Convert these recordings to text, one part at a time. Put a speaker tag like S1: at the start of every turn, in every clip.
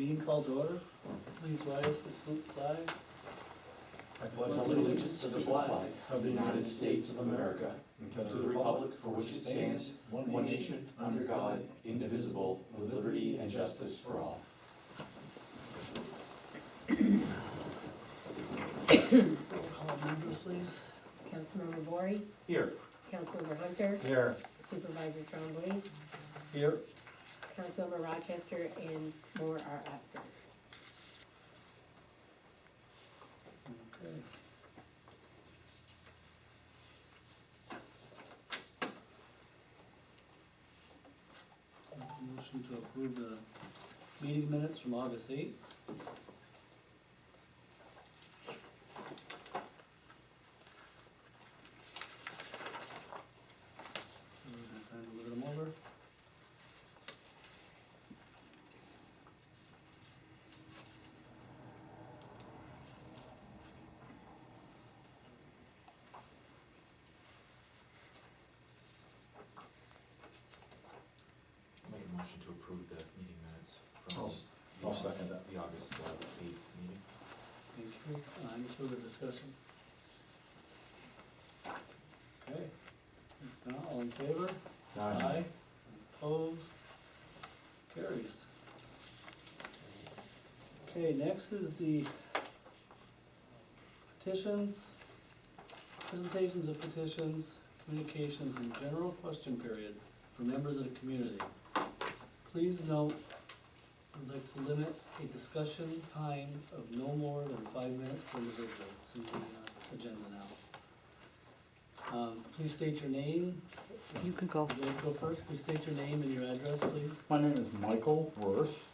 S1: Meeting called to order. Please rise to salute the flag.
S2: I pledge allegiance to the flag of the United States of America and to the republic for which it stands, one nation, under God, indivisible, with liberty and justice for all.
S1: Roll call members, please.
S3: Councilmember Bory,
S2: Here.
S3: Councilmember Hunter,
S2: Here.
S3: Supervisor Trombley,
S1: Here.
S3: Councilmember Rochester, and more are absent.
S1: Okay. Motion to approve the meeting minutes from August 8th. We have time to look them over.
S4: Make a motion to approve the meeting minutes
S2: I'll
S4: from
S2: I'll second that.
S4: the August 8th meeting.
S1: Thank you. Any further discussion? Okay. If not, all in favor? Aye. Opposed? Carries. Okay, next is the petitions, presentations of petitions, communications, and general question period for members of the community. Please note, I'd like to limit a discussion time of no more than 5 minutes per individual. It's in the agenda now. Please state your name.
S5: You can go.
S1: Would you like to go first? Please state your name and your address, please.
S6: My name is Michael Worth,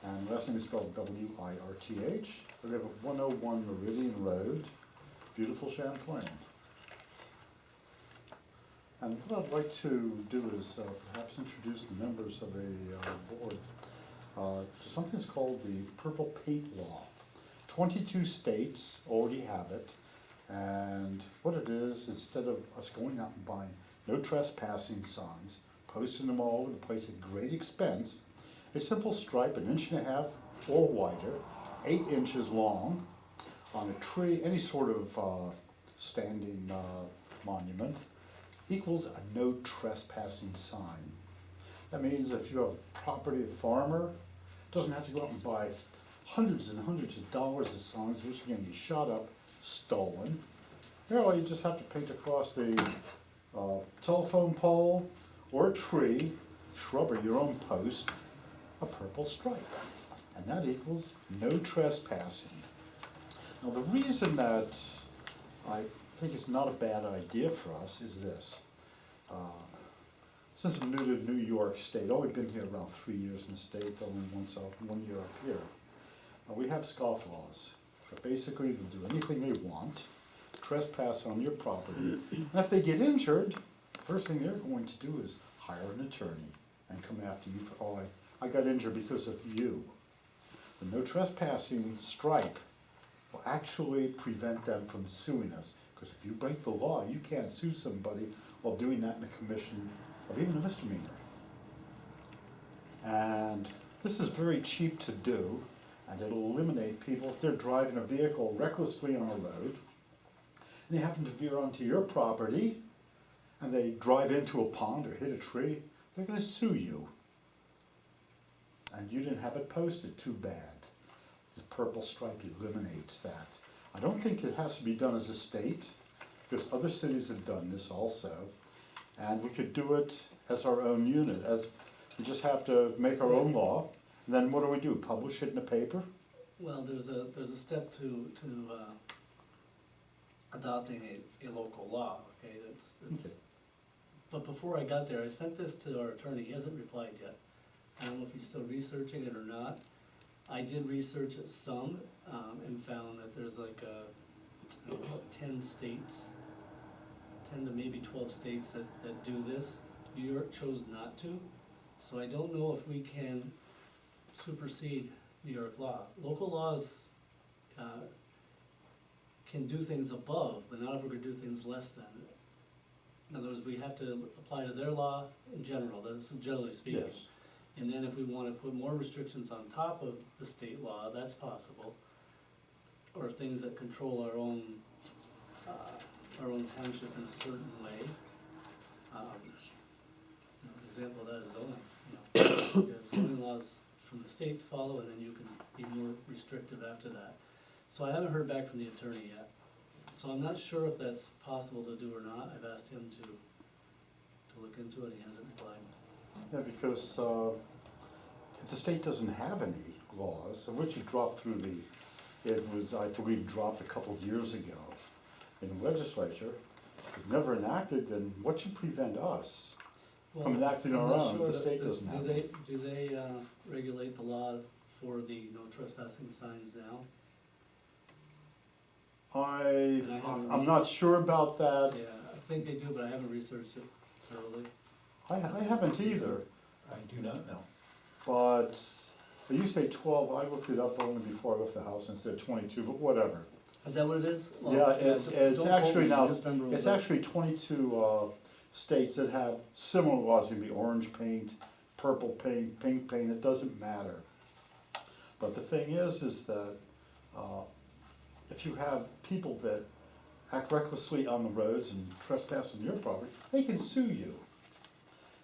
S6: and last name is spelled W-I-R-T-H. I live at 101 Meridian Road, beautiful Champlain. And what I'd like to do is perhaps introduce the members of the board to something that's called the Purple Paint Law. 22 states already have it, and what it is, instead of us going out and buying no trespassing signs, posting them all over the place at great expense, a simple stripe 1.5 inches or wider, 8 inches long, on a tree, any sort of standing monument, equals a no trespassing sign. That means if you have a property, a farmer, doesn't have to go out and buy hundreds and hundreds of dollars of signs, which are gonna be shot up, stolen. You know, you just have to paint across the telephone pole or a tree, shrub or your own post, a purple stripe. And that equals no trespassing. Now the reason that I think it's not a bad idea for us is this. Since I'm new to New York State, only been here around 3 years in the state, only 1 year up here. We have scoff laws. But basically they'll do anything they want, trespass on your property, and if they get injured, first thing they're going to do is hire an attorney and come after you for, oh, I got injured because of you. The no trespassing stripe will actually prevent them from suing us, because if you break the law, you can't sue somebody while doing that in the commission of even a misdemeanor. And this is very cheap to do, and it'll eliminate people if they're driving a vehicle recklessly on a road, and they happen to veer onto your property, and they drive into a pond or hit a tree, they're gonna sue you. And you didn't have it posted, too bad. The purple stripe eliminates that. I don't think it has to be done as a state, because other cities have done this also. And we could do it as our own unit, as we just have to make our own law. And then what do? Publish it in the paper?
S1: Well, there's a step to adopting a local law, okay,
S6: Okay.
S1: But before I got there, I sent this to our attorney, he hasn't replied yet. I don't know if he's still researching it or not. I did research it some, and found that there's like I don't know, about 10 states, 10 to maybe 12 states that do this. New York chose not to, so I don't know if we can supersede New York law. Local laws can do things above, but not if we're gonna do things less than. In other words, we have to apply to their law in general, this is generally speaking.
S6: Yes.
S1: And then if we wanna put more restrictions on top of the state law, that's possible. Or things that control our own township in a certain way. An example of that is zoning, you have zoning laws from the state to follow, and then you can be more restrictive after that. So I haven't heard back from the attorney yet, so I'm not sure if that's possible to do or not. I've asked him to look into it, he hasn't replied.
S6: Yeah, because if the state doesn't have any laws, which it dropped through it was, I believe, dropped a couple of years ago in the legislature, it was never enacted, then what should prevent us from enacting our
S1: I'm not
S6: own if
S1: sure
S6: the
S1: that-
S6: state doesn't have it?
S1: Do they regulate the law for the no trespassing signs now?
S6: I'm not sure about that.
S1: Yeah, I think they do, but I haven't researched it thoroughly.
S6: I haven't either,
S2: I do not know.
S6: but you say 12, I looked it up only before I left the house and said 22, but whatever.
S1: Is that what it is? Well,
S6: Yeah, it's
S1: don't quote
S6: actually
S1: me,
S6: now,
S1: just remember
S6: it's
S1: that-
S6: actually 22 states that have similar laws. It can be orange paint, purple paint, pink paint, it doesn't matter. But the thing is that if you have people that act recklessly on the roads and trespass on your property, they can sue you.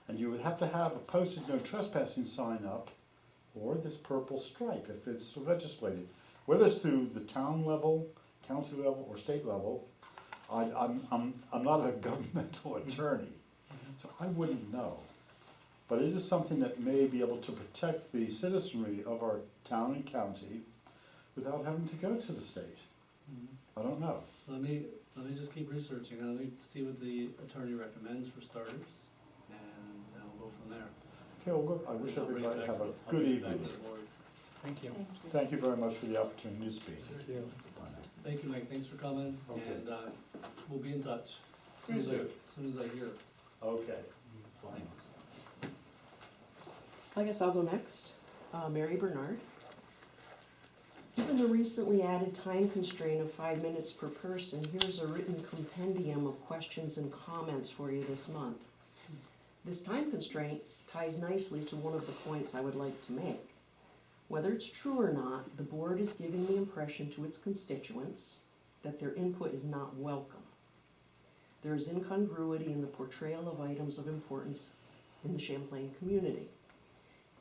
S6: And you would have to have a posted no trespassing sign up, or this purple stripe if it's legislated. Whether it's through the town level, county level, or state level, I'm not a governmental attorney, so I wouldn't know. But it is something that may be able to protect the citizenry of our town and county without having to go to the state.
S1: Mhm.
S6: I don't know.
S1: Let me just keep researching, and let me see what the attorney recommends for starters, and then we'll go from there.
S6: Okay, well, good. I wish
S1: I'll bring it
S6: everybody
S1: back
S6: have a
S1: to- I'll
S6: good
S1: bring it back
S6: evening.
S1: to the board. Thank you.
S3: Thank you.
S6: Thank you very much for the opportunity to speak.
S1: Thank
S6: you.
S1: Thank you, Mike, thanks for coming,
S6: Okay.
S1: and we'll be in touch.
S2: Please do.
S1: As soon as I hear.
S6: Okay.
S1: Thanks.
S5: I guess I'll go next. Mary Bernard. Given the recently added time constraint of 5 minutes per person, here's a written compendium of questions and comments for you this month. This time constraint ties nicely to one of the points I would like to make. Whether it's true or not, the board is giving the impression to its constituents that their input is not welcome. There is incongruity in the portrayal of items of importance in the Champlain community.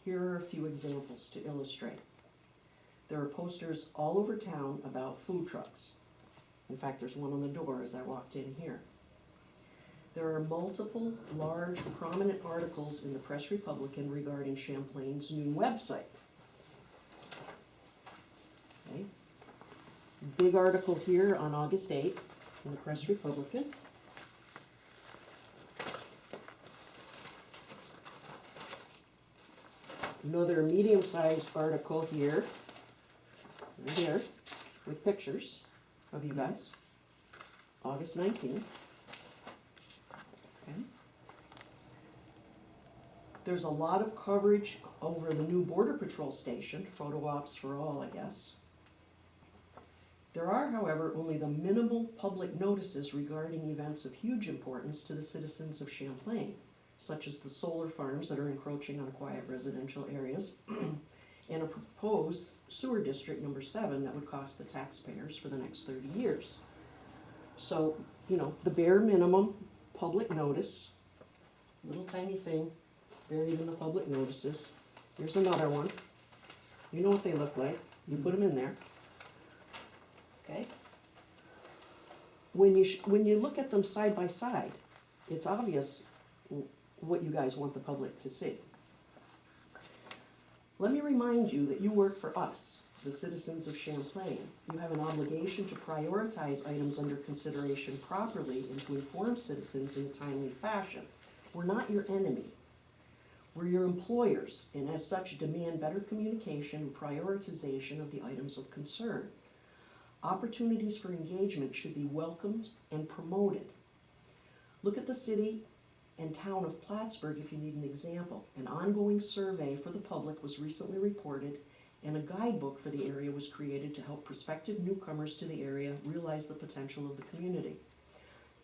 S5: Here are a few examples to illustrate. There are posters all over town about food trucks. In fact, there's one on the door as I walked in here. There are multiple large prominent articles in the Press Republican regarding Champlain's new website. Okay. Big article here on August 8th in the Press Republican. Another medium-sized article here, right here, with pictures of you guys, August 19th. Okay. There's a lot of coverage over the new Border Patrol station, photo ops for all, I guess. There are, however, only the minimal public notices regarding events of huge importance to the citizens of Champlain, such as the solar farms that are encroaching on quiet residential areas, and a proposed sewer district number 7 that would cost the taxpayers for the next 30 years. So, you know, the bare minimum public notice, little tiny thing buried in the public notices. Here's another one. You know what they look like. You put them in there. Okay? When you look at them side by side, it's obvious what you guys want the public to see. Let me remind you that you work for us, the citizens of Champlain. You have an obligation to prioritize items under consideration properly and to inform citizens in a timely fashion. We're not your enemy. We're your employers, and as such demand better communication and prioritization of the items of concern. Opportunities for engagement should be welcomed and promoted. Look at the city and town of Plattsburgh if you need an example. An ongoing survey for the public was recently reported, and a guidebook for the area was created to help prospective newcomers to the area realize the potential of the community.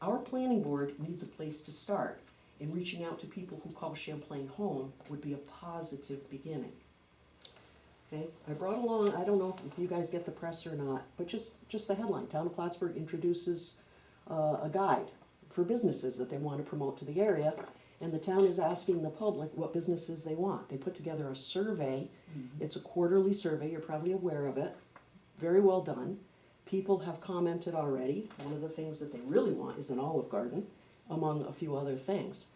S5: Our planning board needs a place to start, in reaching out to people who call Champlain home would be a positive beginning. Okay, I brought along, I don't know if you guys get the press or not, but just the headline, Town of Plattsburgh introduces a guide for businesses that they want to promote to the area, and the town is asking the public what businesses they want. They put together a survey. It's a quarterly survey, you're probably aware of it, very well done. People have commented already. One of the things that they really want is an Olive Garden, among a few other things.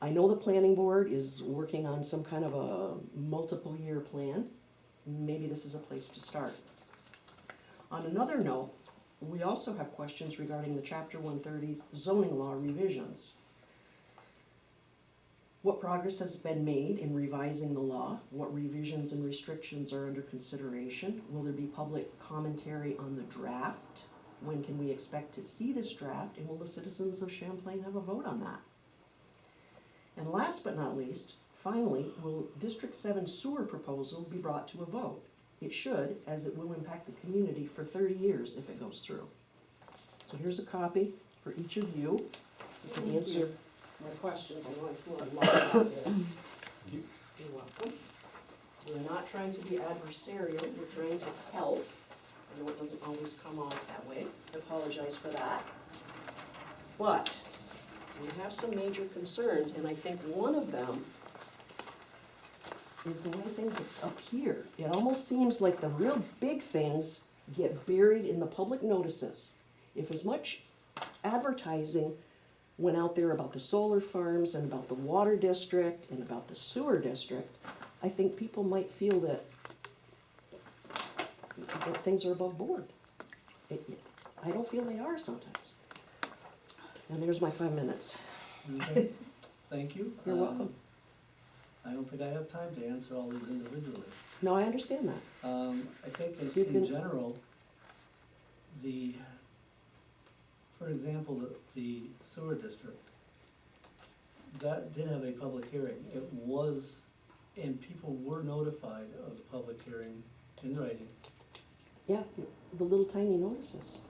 S5: I know the planning board is working on some kind of a multiple year plan. Maybe this is a place to start. On another note, we also have questions regarding the Chapter 130 zoning law revisions. What progress has been made in revising the law? What revisions and restrictions are under consideration? Will there be public commentary on the draft? When can we expect to see this draft? And will the citizens of Champlain have a vote on that? And last but not least, finally, will District 7 sewer proposal be brought to a vote? It should, as it will impact the community for 30 years if it goes through. So here's a copy for each of you. You can answer my questions. I know I threw a lot out there. You're welcome. We're not trying to be adversarial, we're trying to help. I know it doesn't always come off that way. I apologize for that. But we have some major concerns, and I think one of them is the way things appear. It almost seems like the real big things get buried in the public notices. If as much advertising went out there about the solar farms and about the water district and about the sewer district, I think people might feel that things are above board. I don't feel they are sometimes. And there's my 5 minutes.
S1: Okay, thank you.
S5: You're welcome.
S1: I don't think I have time to answer all these individually.
S5: No, I understand that.
S1: I think
S5: You
S1: in
S5: can-
S1: general, for example, the sewer district, that did have a public hearing. It was, and people were notified of the public hearing in writing.
S5: Yeah, the little tiny notices.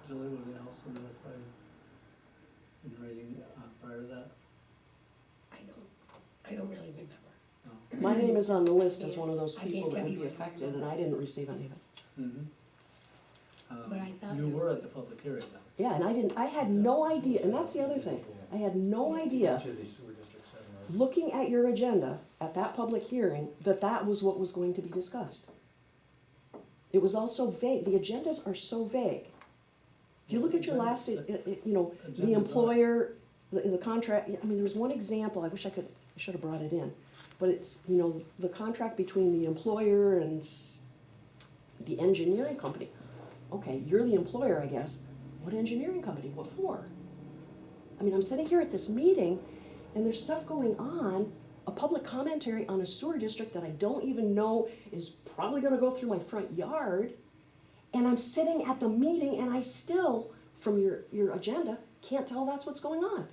S1: Julie, was it also notified in writing prior to that?
S3: I don't really remember.
S1: No.
S5: My name is on the list as one of those
S3: I can't
S5: people that
S3: tell
S5: would
S3: you
S5: be
S3: what I
S5: affected, and I didn't receive anything.
S1: Mm-hmm.
S3: But I thought
S1: You
S3: there
S1: were
S3: were-
S1: at the public hearing though.
S5: Yeah, and I had no idea, and that's the other thing. I had no idea, looking at your agenda at that public hearing, that was what was going to be discussed. It was all so vague. The agendas are so vague. If you look at your last, the
S1: Agendas are.
S5: employer, the contract, I mean, there was one example, I should have brought it in. But it's, the contract between the employer and the engineering company. Okay, you're the employer, I guess. What engineering company? What for? I mean, I'm sitting here at this meeting, and there's stuff going on, a public commentary on a sewer district that I don't even know is probably gonna go through my front yard. And I'm sitting at the meeting, and I still, from your agenda, can't tell that's what's going on.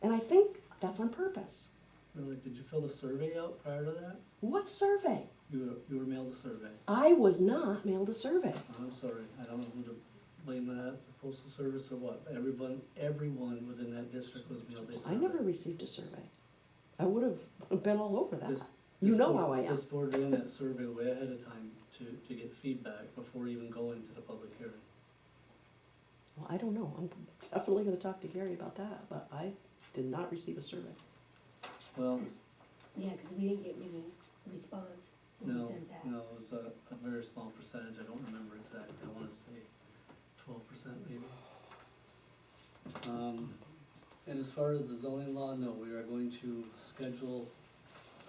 S5: And I think that's on purpose.
S1: Really, did you fill the survey out prior to that?
S5: What survey?
S1: You were mailed a survey.
S5: I was not mailed a survey.
S1: I'm sorry, I don't know who to blame that, the postal service or what. Everyone within that district was mailed a survey.
S5: I never received a survey. I would have been all over that.
S1: This-
S5: You
S1: this
S5: know
S1: board-
S5: how I am.
S1: This board ran that survey way ahead of time to get feedback before even going to the public hearing.
S5: Well, I don't know. I'm definitely gonna talk to Gary about that, but I did not receive a survey.
S1: Well,
S3: Yeah, because we didn't get any response when we
S1: no,
S3: sent that.
S1: no, it was a very small percentage, I don't remember exactly, I wanna say 12% maybe. And as far as the zoning law, no, we are going to schedule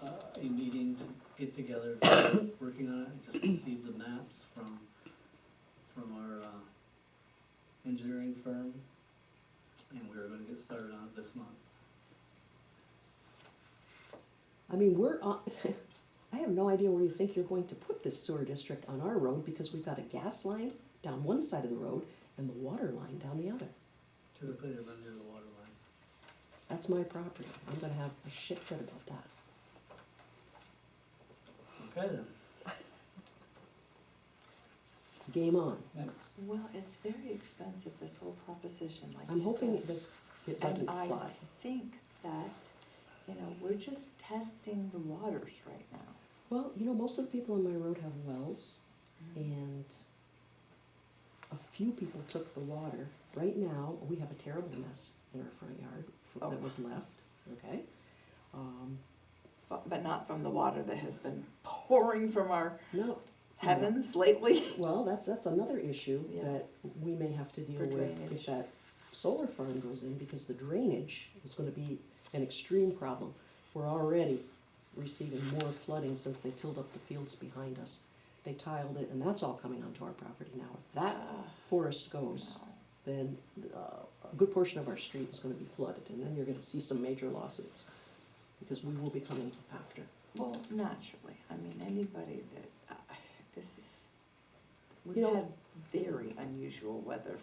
S1: a meeting to get together, to start working on it. I just received the maps from our engineering firm, and we're gonna get started on it this month.
S5: I mean, we're on, I have no idea where you think you're going to put this sewer district on our road, because we've got a gas line down one side of the road and the water line down the other.
S1: Typically, they run near the water line.
S5: That's my property. I'm gonna have a shit fit about that.
S1: Okay then,
S5: Game on.
S1: next.
S7: Well, it's very expensive, this whole proposition, like
S5: I'm
S7: you
S5: hoping
S7: said.
S5: the It doesn't
S7: And
S5: fly.
S7: I think that, we're just testing the waters right now.
S5: Well, most of the people on my road have wells, and a few people took the water. Right now, we have a terrible mess in our front yard that was left, okay?
S7: But not from the water that has been pouring from our
S5: No,
S7: heavens lately.
S5: well, that's another issue
S7: Yeah.
S5: that we may have to deal
S7: For
S5: with
S7: drainage.
S5: if that solar farm goes in, because the drainage is gonna be an extreme problem. We're already receiving more flooding since they tilled up the fields behind us. They tiled it, and that's all coming onto our property now. If that forest goes, then a good portion of our street is gonna be flooded, and then you're gonna see some major lawsuits, because we will be coming after.
S7: Well, naturally, I mean, anybody that, this is, we've
S5: You know-
S7: had very unusual weather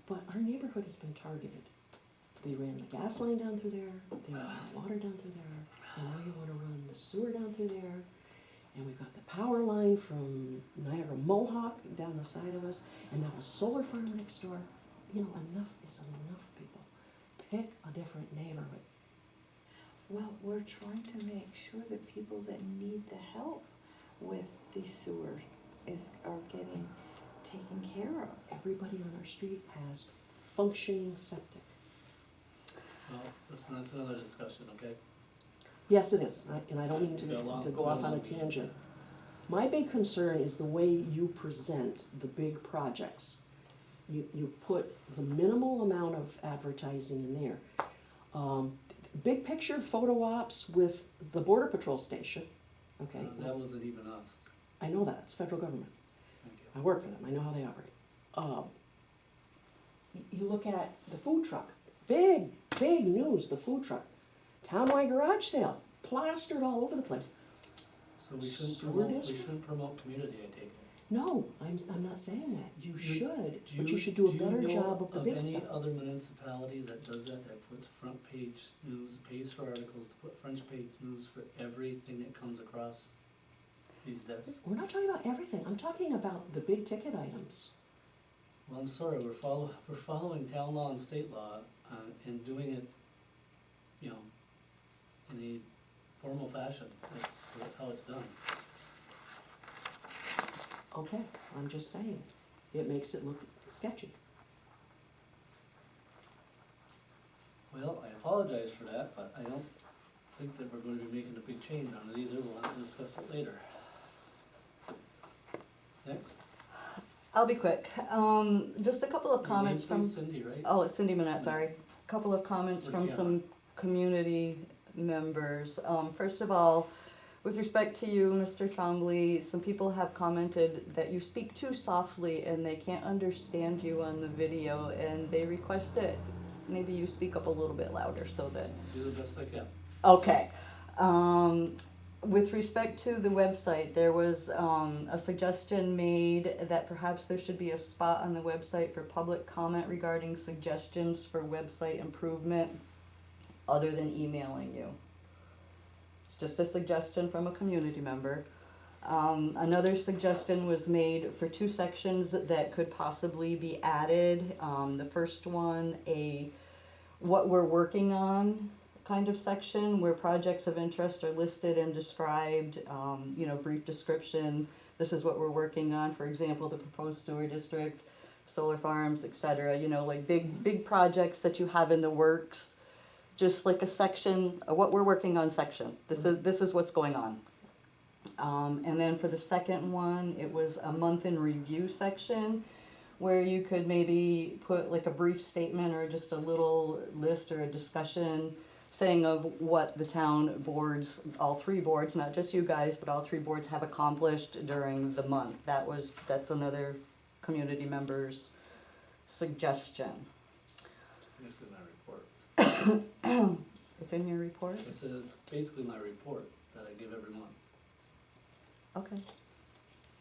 S5: But our neighborhood has been targeted. They ran the gas line down through there, they ran the water down through there, and now you wanna run the sewer down through there. And we've got the power line from Niagara Mohawk down the side of us, and now a solar farm next door. Enough is enough, people. Pick a different neighborhood.
S7: well, we're trying to make sure that people that need the help with the sewers are getting taken care of.
S5: Everybody on our street has functioning septic.
S1: Well, listen, that's another discussion, okay?
S5: Yes, it is, and I don't mean
S1: Yeah, long-
S5: to go off on a tangent. My big concern is the way you present the big projects. You put the minimal amount of advertising in there. Big picture photo ops with the Border Patrol station, okay?
S1: That wasn't even us.
S5: I know that, it's federal government.
S1: Thank you.
S5: I work for them, I know how they operate. You look at the food truck, big news, the food truck. Townwide garage sale, plastered all over the place.
S1: So we shouldn't
S5: Sewer
S1: promote, we
S5: district?
S1: shouldn't promote community, I take it.
S5: No, I'm not saying that, you
S1: You-
S5: should, but you should do a better job of the big
S1: Do you know
S5: stuff.
S1: of any other municipality that does that puts front page news, pays for articles, to put front page news for everything that comes across these desks?
S5: We're not talking about everything, I'm talking about the big ticket items.
S1: Well, I'm sorry, we're following town law and state law, and doing it, in a formal fashion. That's how it's done.
S5: Okay, I'm just saying, it makes it look sketchy.
S1: Well, I apologize for that, but I don't think that we're going to be making a big change on it either. We'll have to discuss it later. Next.
S8: I'll be quick. Just a couple of
S1: Your
S8: comments
S1: name,
S8: from,
S1: please, Cindy, right?
S8: oh, it's Cindy Manette, sorry. Couple of comments
S1: For
S8: from
S1: camera.
S8: some community members. First of all, with respect to you, Mr. Chombley, some people have commented that you speak too softly and they can't understand you on the video, and they request that maybe you speak up a little bit louder so that.
S1: Do the best I can.
S8: Okay. With respect to the website, there was a suggestion made that perhaps there should be a spot on the website for public comment regarding suggestions for website improvement other than emailing you. It's just a suggestion from a community member. Another suggestion was made for two sections that could possibly be added. The first one, what we're working on kind of section where projects of interest are listed and described, brief description. This is what we're working on, for example, the proposed sewer district, solar farms, etc. Like big projects that you have in the works. Just like a section, what we're working on section. This is what's going on. And then for the second one, it was a month in review section where you could maybe put like a brief statement or just a little list or a discussion saying of what the town boards, all three boards, not just you guys, but all three boards have accomplished during the month. That's another community member's suggestion.
S1: It's in my report.
S8: It's in your report?
S1: It's basically my report that I give every month.
S8: Okay.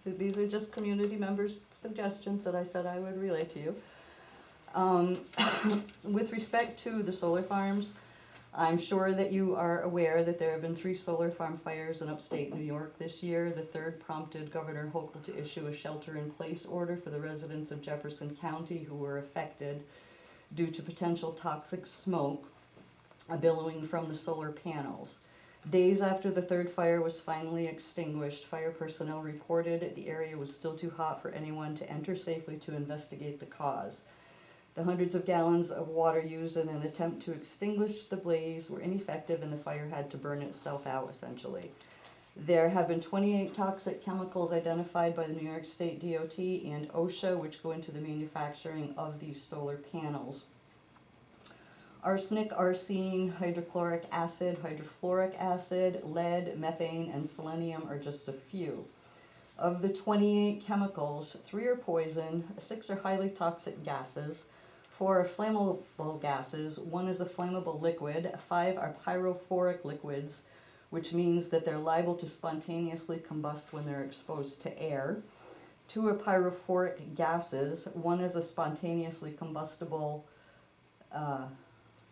S8: These are just community members' suggestions that I said I would relay to you. With respect to the solar farms, I'm sure that you are aware that there have been 3 solar farm fires in upstate New York this year. The third prompted Governor Hochul to issue a shelter-in-place order for the residents of Jefferson County who were affected. due to potential toxic smoke billowing from the solar panels. Days after the third fire was finally extinguished, fire personnel reported the area was still too hot for anyone to enter safely to investigate the cause. The hundreds of gallons of water used in an attempt to extinguish the blaze were ineffective and the fire had to burn itself out essentially. There have been 28 toxic chemicals identified by the New York State DOT and OSHA, which go into the manufacturing of these solar panels. Arsenic, arsine, hydrochloric acid, hydrofluoric acid, lead, methane, and selenium are just a few. Of the 28 chemicals, 3 are poison, 6 are highly toxic gases, 4 are flammable gases, 1 is a flammable liquid, 5 are pyrophoric liquids, which means that they're liable to spontaneously combust when they're exposed to air. 2 are pyrophoric gases, 1 is a spontaneously combustible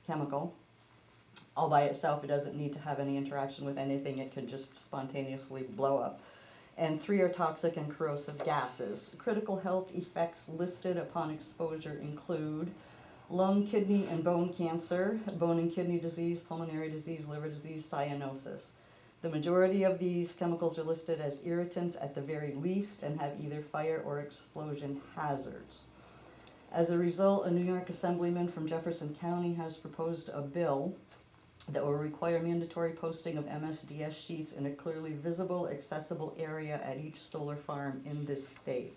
S8: chemical. All by itself, it doesn't need to have any interaction with anything, it can just spontaneously blow up. And 3 are toxic and corrosive gases. Critical health effects listed upon exposure include lung, kidney, and bone cancer, bone and kidney disease, pulmonary disease, liver disease, cyanosis. The majority of these chemicals are listed as irritants at the very least and have either fire or explosion hazards. As a result, a New York Assemblyman from Jefferson County has proposed a bill that will require mandatory posting of MSDS sheets in a clearly visible, accessible area at each solar farm in this state.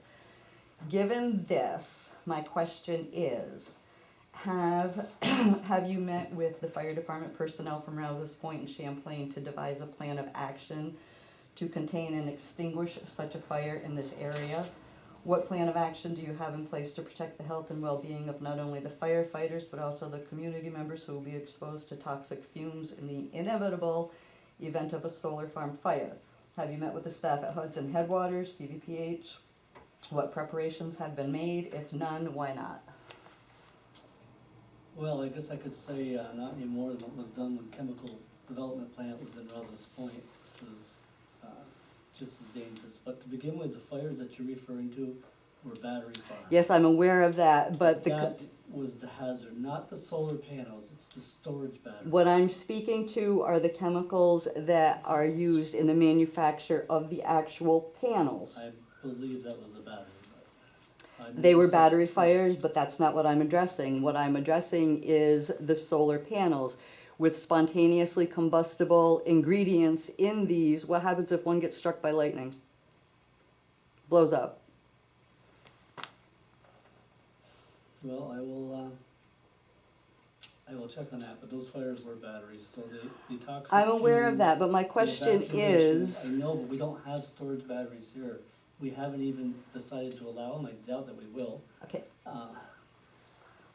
S8: Given this, my question is, have you met with the fire department personnel from Rouse's Point and Champlain to devise a plan of action to contain and extinguish such a fire in this area? What plan of action do you have in place to protect the health and well-being of not only the firefighters, but also the community members who will be exposed to toxic fumes in the inevitable event of a solar farm fire? Have you met with the staff at Hudson Headwaters, CVPH? What preparations have been made? If none, why not?
S1: Well, I guess I could say not any more than what was done when chemical development plant was in Rouse's Point, which was just as dangerous. But to begin with, the fires that you're referring to were battery fires.
S8: Yes, I'm aware of that, but
S1: That was the hazard, not the solar panels, it's the storage batteries.
S8: what I'm speaking to are the chemicals that are used in the manufacture of the actual panels.
S1: I believe that was the battery. But I
S8: They were
S1: believe so.
S8: battery fires, but that's not what I'm addressing. What I'm addressing is the solar panels with spontaneously combustible ingredients in these. What happens if one gets struck by lightning? Blows up.
S1: Well, I will check on that, but those fires were batteries, so the toxic
S8: I'm aware of
S1: fumes,
S8: that, but my
S1: the
S8: question
S1: evacuation,
S8: is,
S1: I know, but we don't have storage batteries here. We haven't even decided to allow them, I doubt that we will.
S8: okay,
S1: Uh,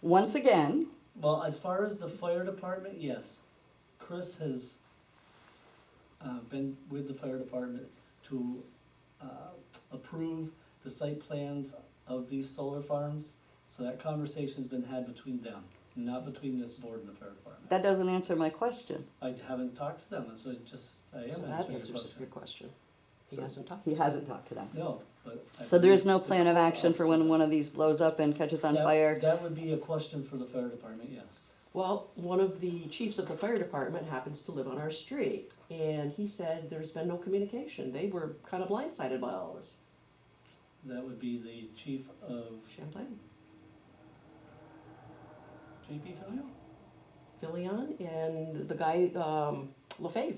S8: once again,
S1: Well, as far as the fire department, yes. Chris has been with the fire department to approve the site plans of these solar farms. So that conversation's been had between them, not between this board and the fire department.
S8: that doesn't answer my question.
S1: I haven't talked to them, and so I am
S5: So that
S1: answering your
S5: answers
S1: question.
S5: your question. He
S1: So-
S5: hasn't talked.
S8: He hasn't talked to them.
S1: No, but. I
S8: So there is
S1: believe
S8: no
S1: the
S8: plan of
S1: core
S8: action for when one of these blows up and catches on
S1: That-
S8: fire?
S1: That would be a question for the fire department, yes.
S5: Well, one of the chiefs of the fire department happens to live on our street, and he said there's been no communication. They were kind of blindsided by all this.
S1: That would be the chief of
S5: Champlain,
S1: JP Filio?
S5: Filion, and the guy, LaFave.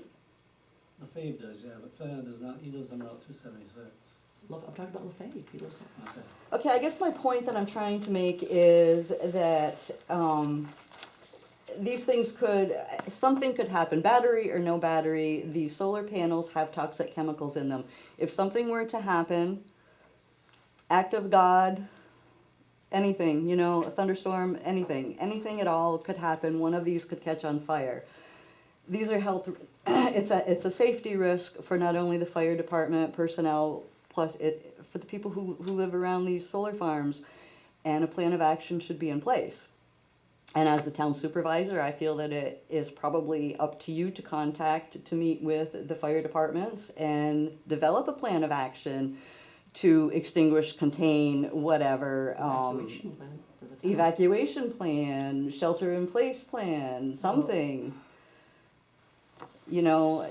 S1: LaFave does, yeah, but Filio does not, he lives on Route 276.
S5: I'm talking about LaFave, he lives there.
S1: Okay.
S8: Okay, I guess my point that I'm trying to make is that these things something could happen, battery or no battery, these solar panels have toxic chemicals in them. If something were to happen, act of God, anything, a thunderstorm, anything at all could happen, one of these could catch on fire. These are health, it's a safety risk for not only the fire department personnel, plus for the people who live around these solar farms, and a plan of action should be in place. And as the town supervisor, I feel that it is probably up to you to meet with the fire departments and develop a plan of action to extinguish, contain, whatever.
S5: Evacuation plan for the
S8: evacuation plan, shelter-in-place plan, something. You know,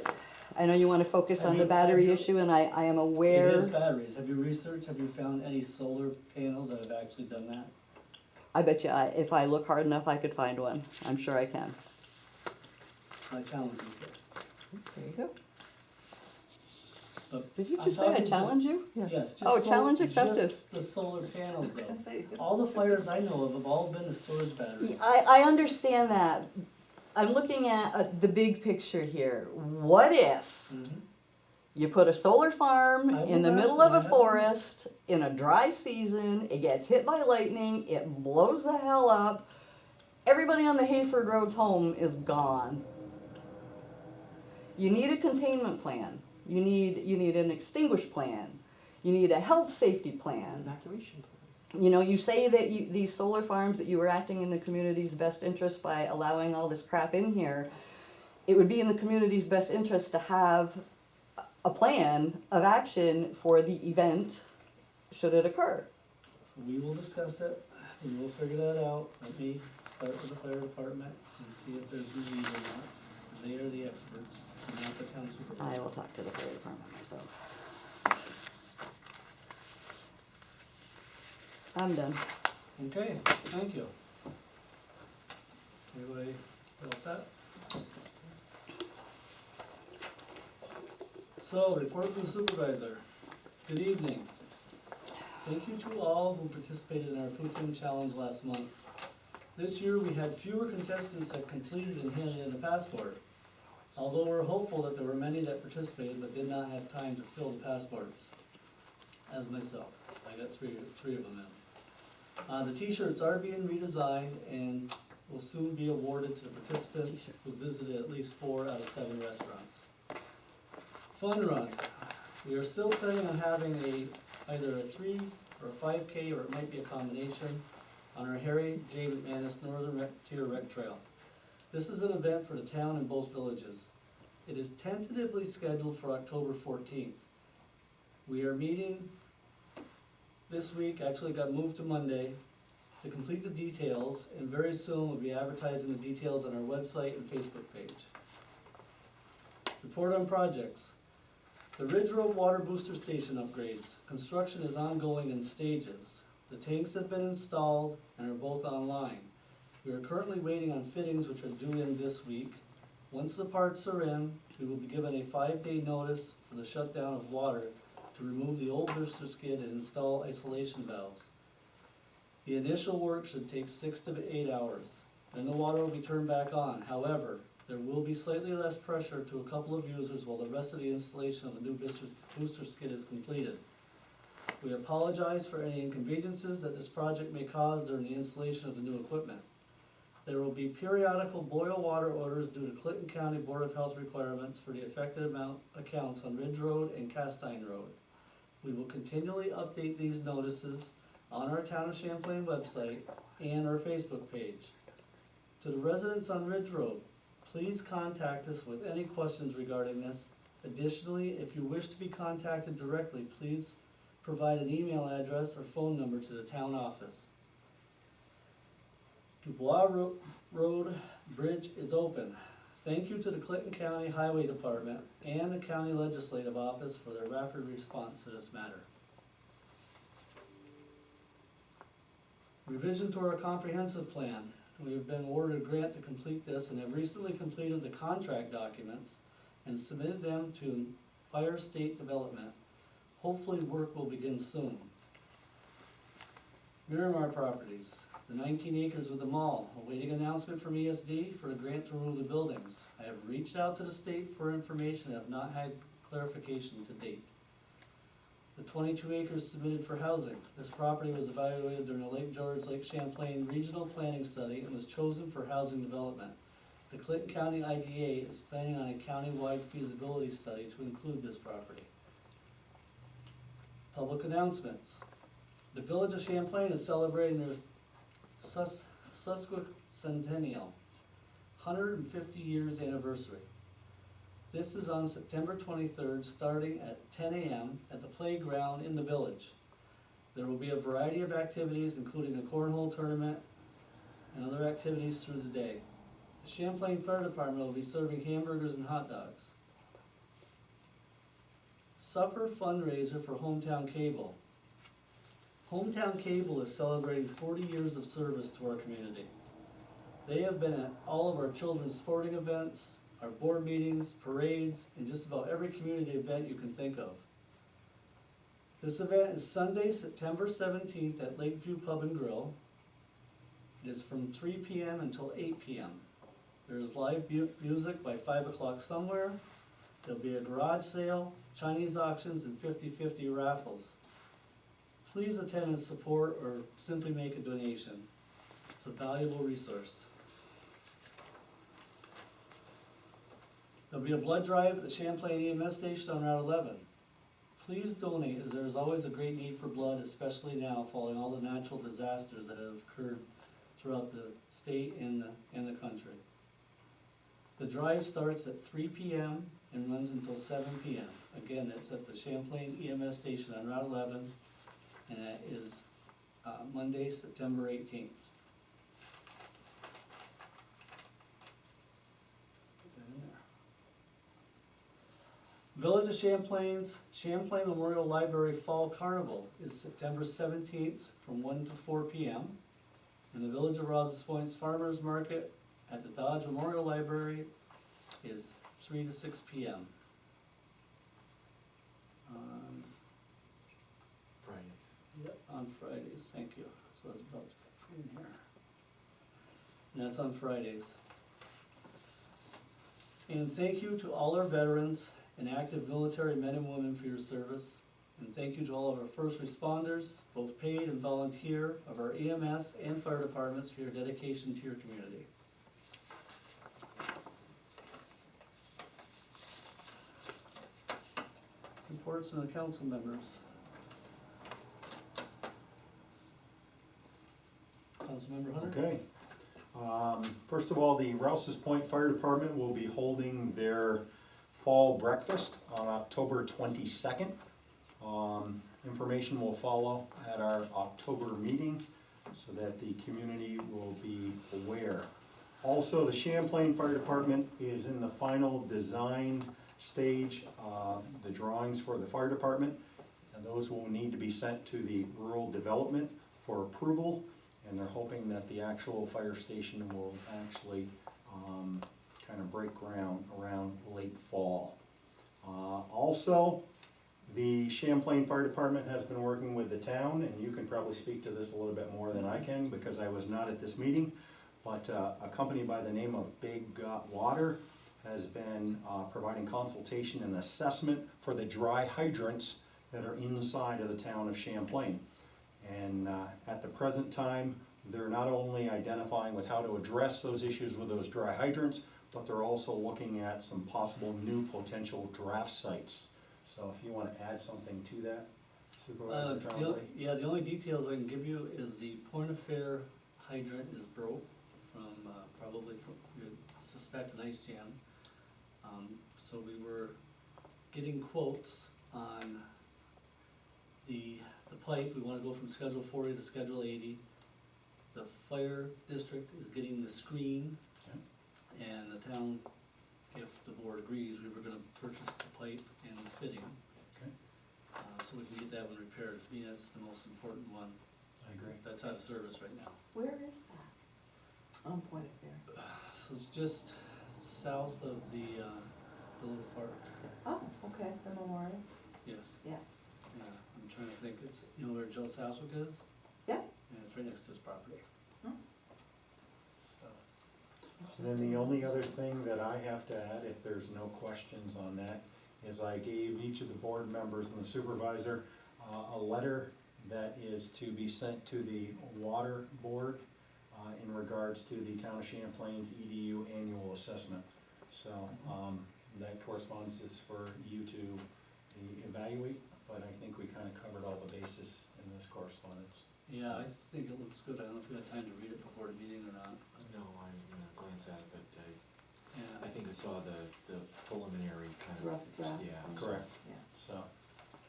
S8: I know you wanna focus
S1: Have
S8: on the
S1: you-
S8: battery
S1: have you-
S8: issue, and I am
S1: It
S8: aware.
S1: is batteries. Have you researched, have you found any solar panels that have actually done that?
S8: I bet you, if I look hard enough, I could find one. I'm sure I can.
S1: I challenge you to.
S8: There you go.
S1: But
S8: Did you
S1: I'm
S8: just say I
S1: talking
S8: challenge you?
S5: Yes.
S1: Yes, just
S8: Oh, challenge accepted.
S1: just the solar panels
S7: I was
S1: though.
S7: gonna say,
S1: All the fires I know of have all been the storage batteries.
S8: I understand that. I'm looking at the big picture here. What if
S1: Mhm.
S8: you put a solar farm
S1: I
S8: in the
S1: will
S8: middle
S1: ask
S8: of
S1: you
S8: a
S1: that.
S8: forest in a dry season, it gets hit by lightning, it blows the hell up, everybody on the Hayford Road's home is gone. You need a containment plan. You need an extinguish plan. You need a health safety plan.
S5: Evacuation plan.
S8: You know, you say that these solar farms, that you were acting in the community's best interest by allowing all this crap in here. It would be in the community's best interest to have a plan of action for the event, should it occur.
S1: We will discuss it. We will figure that out. Let me start with the fire department and see if there's a need or not. They are the experts, not the town supervisor.
S8: I will talk to the fire department myself. I'm done.
S1: Okay, thank you. Everybody all set? So, report from the supervisor. Good evening. Thank you to all who participated in our Poutine Challenge last month. This year, we had fewer contestants that completed and handed in a passport. Although we're hopeful that there were many that participated but did not have time to fill the passports. As myself, I got three of them in. The t-shirts are being redesigned and will soon be awarded to the participants who visited at least 4 out of 7 restaurants. Fun run. We are still planning on having either a 3 or a 5K, or it might be a combination, on our Harry J. McManus Northern Tier Rec Trail. This is an event for the town and both villages. It is tentatively scheduled for October 14th. We are meeting this week, actually got moved to Monday, to complete the details, and very soon we'll be advertising the details on our website and Facebook page. Report on projects. The Ridge Road Water Booster Station upgrades. Construction is ongoing in stages. The tanks have been installed and are both online. We are currently waiting on fittings which are due in this week. Once the parts are in, we will be given a 5-day notice for the shutdown of water to remove the old booster skid and install isolation valves. The initial work should take 6 to 8 hours. Then the water will be turned back on. However, there will be slightly less pressure to a couple of users while the rest of the installation of the new booster skid is completed. We apologize for any inconveniences that this project may cause during the installation of the new equipment. There will be periodical boil water orders due to Clinton County Board of Health requirements for the affected accounts on Ridge Road and Castine Road. We will continually update these notices on our Town of Champlain website and our Facebook page. To the residents on Ridge Road, please contact us with any questions regarding this. Additionally, if you wish to be contacted directly, please provide an email address or phone number to the town office. Dubois Road Bridge is open. Thank you to the Clinton County Highway Department and the County Legislative Office for their rapid response to this matter. Revision to our comprehensive plan. We have been awarded a grant to complete this and have recently completed the contract documents and submitted them to Fire State Development. Hopefully work will begin soon. Miramar Properties, the 19 acres with the mall, awaiting announcement from ESD for a grant to remove the buildings. I have reached out to the state for information and have not had clarification to date. The 22 acres submitted for housing. This property was evaluated during the Lake George, Lake Champlain Regional Planning Study and was chosen for housing development. The Clinton County IDA is planning on a county-wide feasibility study to include this property. Public announcements. The Village of Champlain is celebrating their sesquicentennial, 150 years anniversary. This is on September 23rd, starting at 10 a.m. at the playground in the village. There will be a variety of activities, including a cornhole tournament and other activities through the day. The Champlain Fire Department will be serving hamburgers and hot dogs. Supper fundraiser for Hometown Cable. Hometown Cable is celebrating 40 years of service to our community. They have been at all of our children's sporting events, our board meetings, parades, and just about every community event you can think of. This event is Sunday, September 17th at Lakeview Pub and Grill. It is from 3 p.m. until 8 p.m. There is live music by 5 o'clock somewhere. There'll be a garage sale, Chinese auctions, and 50-50 raffles. Please attend and support or simply make a donation. It's a valuable resource. There'll be a blood drive at the Champlain EMS station on Route 11. Please donate, as there is always a great need for blood, especially now following all the natural disasters that have occurred throughout the state and the country. The drive starts at 3 p.m. and runs until 7 p.m. Again, it's at the Champlain EMS station on Route 11, and that is Monday, September 18th. Village of Champlain's Champlain Memorial Library Fall Carnival is September 17th from 1 to 4 p.m. And the Village of Rouse's Point's Farmers Market at the Dodge Memorial Library is 3 to 6 p.m.
S4: Fridays.
S1: Yep, on Fridays, thank you. So that's about in here. And that's on Fridays. And thank you to all our veterans and active military men and women for your service. And thank you to all of our first responders, both paid and volunteer, of our EMS and fire departments for your dedication to your community. Reports from the council members. Councilmember Hunter?
S6: Okay. First of all, the Rouse's Point Fire Department will be holding their fall breakfast on October 22nd. Information will follow at our October meeting so that the community will be aware. Also, the Champlain Fire Department is in the final design stage, the drawings for the fire department, and those will need to be sent to the rural development for approval, and they're hoping that the actual fire station will actually kind of break ground around late fall. Also, the Champlain Fire Department has been working with the town, and you can probably speak to this a little bit more than I can because I was not at this meeting, but a company by the name of Big Water has been providing consultation and assessment for the dry hydrants that are inside of the town of Champlain. And at the present time, they're not only identifying with how to address those issues with those dry hydrants, but they're also looking at some possible new potential draft sites. So if you want to add something to that, Supervisor Champlain?
S1: Yeah, the only details I can give you is the Point of Fair hydrant is broke from, probably from, we suspect an ice jam. So we were getting quotes on the pipe. We want to go from Schedule 40 to Schedule 80. The fire district is getting the screen,
S6: Okay.
S1: and the town, if the board agrees, we were gonna purchase the pipe and the fitting.
S6: Okay.
S1: So we can get that one repaired. To me, that's the most important one.
S6: I agree.
S1: That's out of service right now.
S3: Where is that? On Point of Fair.
S1: So it's just south of the little park.
S3: Oh, okay, the memorial,
S1: Yes.
S3: yeah.
S1: Yeah, I'm trying to think. It's, you know where Joe Southwick is?
S3: Yeah.
S1: Yeah, it's right next to his property.
S3: Hmm.
S1: So,
S6: And then the only other thing that I have to add, if there's no questions on that, is I gave each of the board members and the supervisor a letter that is to be sent to the water board in regards to the town of Champlain's EDU annual assessment. So that corresponds is for you to evaluate, but I think we kind of covered all the bases in this correspondence.
S1: yeah, I think it looks good. I don't know if you had time to read it before the meeting or not.
S4: No, I'm gonna glance at it, but
S1: Yeah.
S4: I think I saw the preliminary kind of.
S3: Rough draft.
S4: Yeah.
S6: Correct.
S3: Yeah.
S6: So,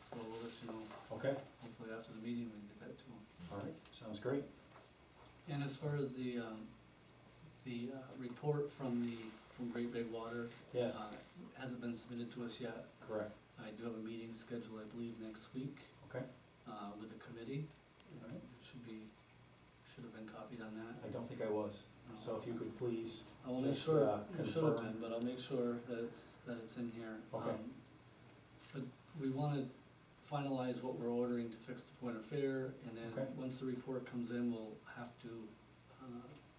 S1: So we'll let you know,
S6: okay,
S1: hopefully after the meeting we can get
S2: All right, sounds great.
S1: And as far as the report from Great Bay Water,
S2: Yes,
S1: hasn't been submitted to us yet.
S2: correct.
S1: I do have a meeting scheduled, I believe, next week,
S2: Okay,
S1: with the committee.
S2: all right.
S1: Should have been copied on that.
S2: I don't think I was, so if you could please,
S1: I will make
S2: just,
S1: sure, you should have
S2: confirm.
S1: been, but I'll make sure that it's in here.
S2: Okay.
S1: But we wanna finalize what we're ordering to fix the point of fair, and then,
S2: Okay.
S1: once the report comes in, we'll have to,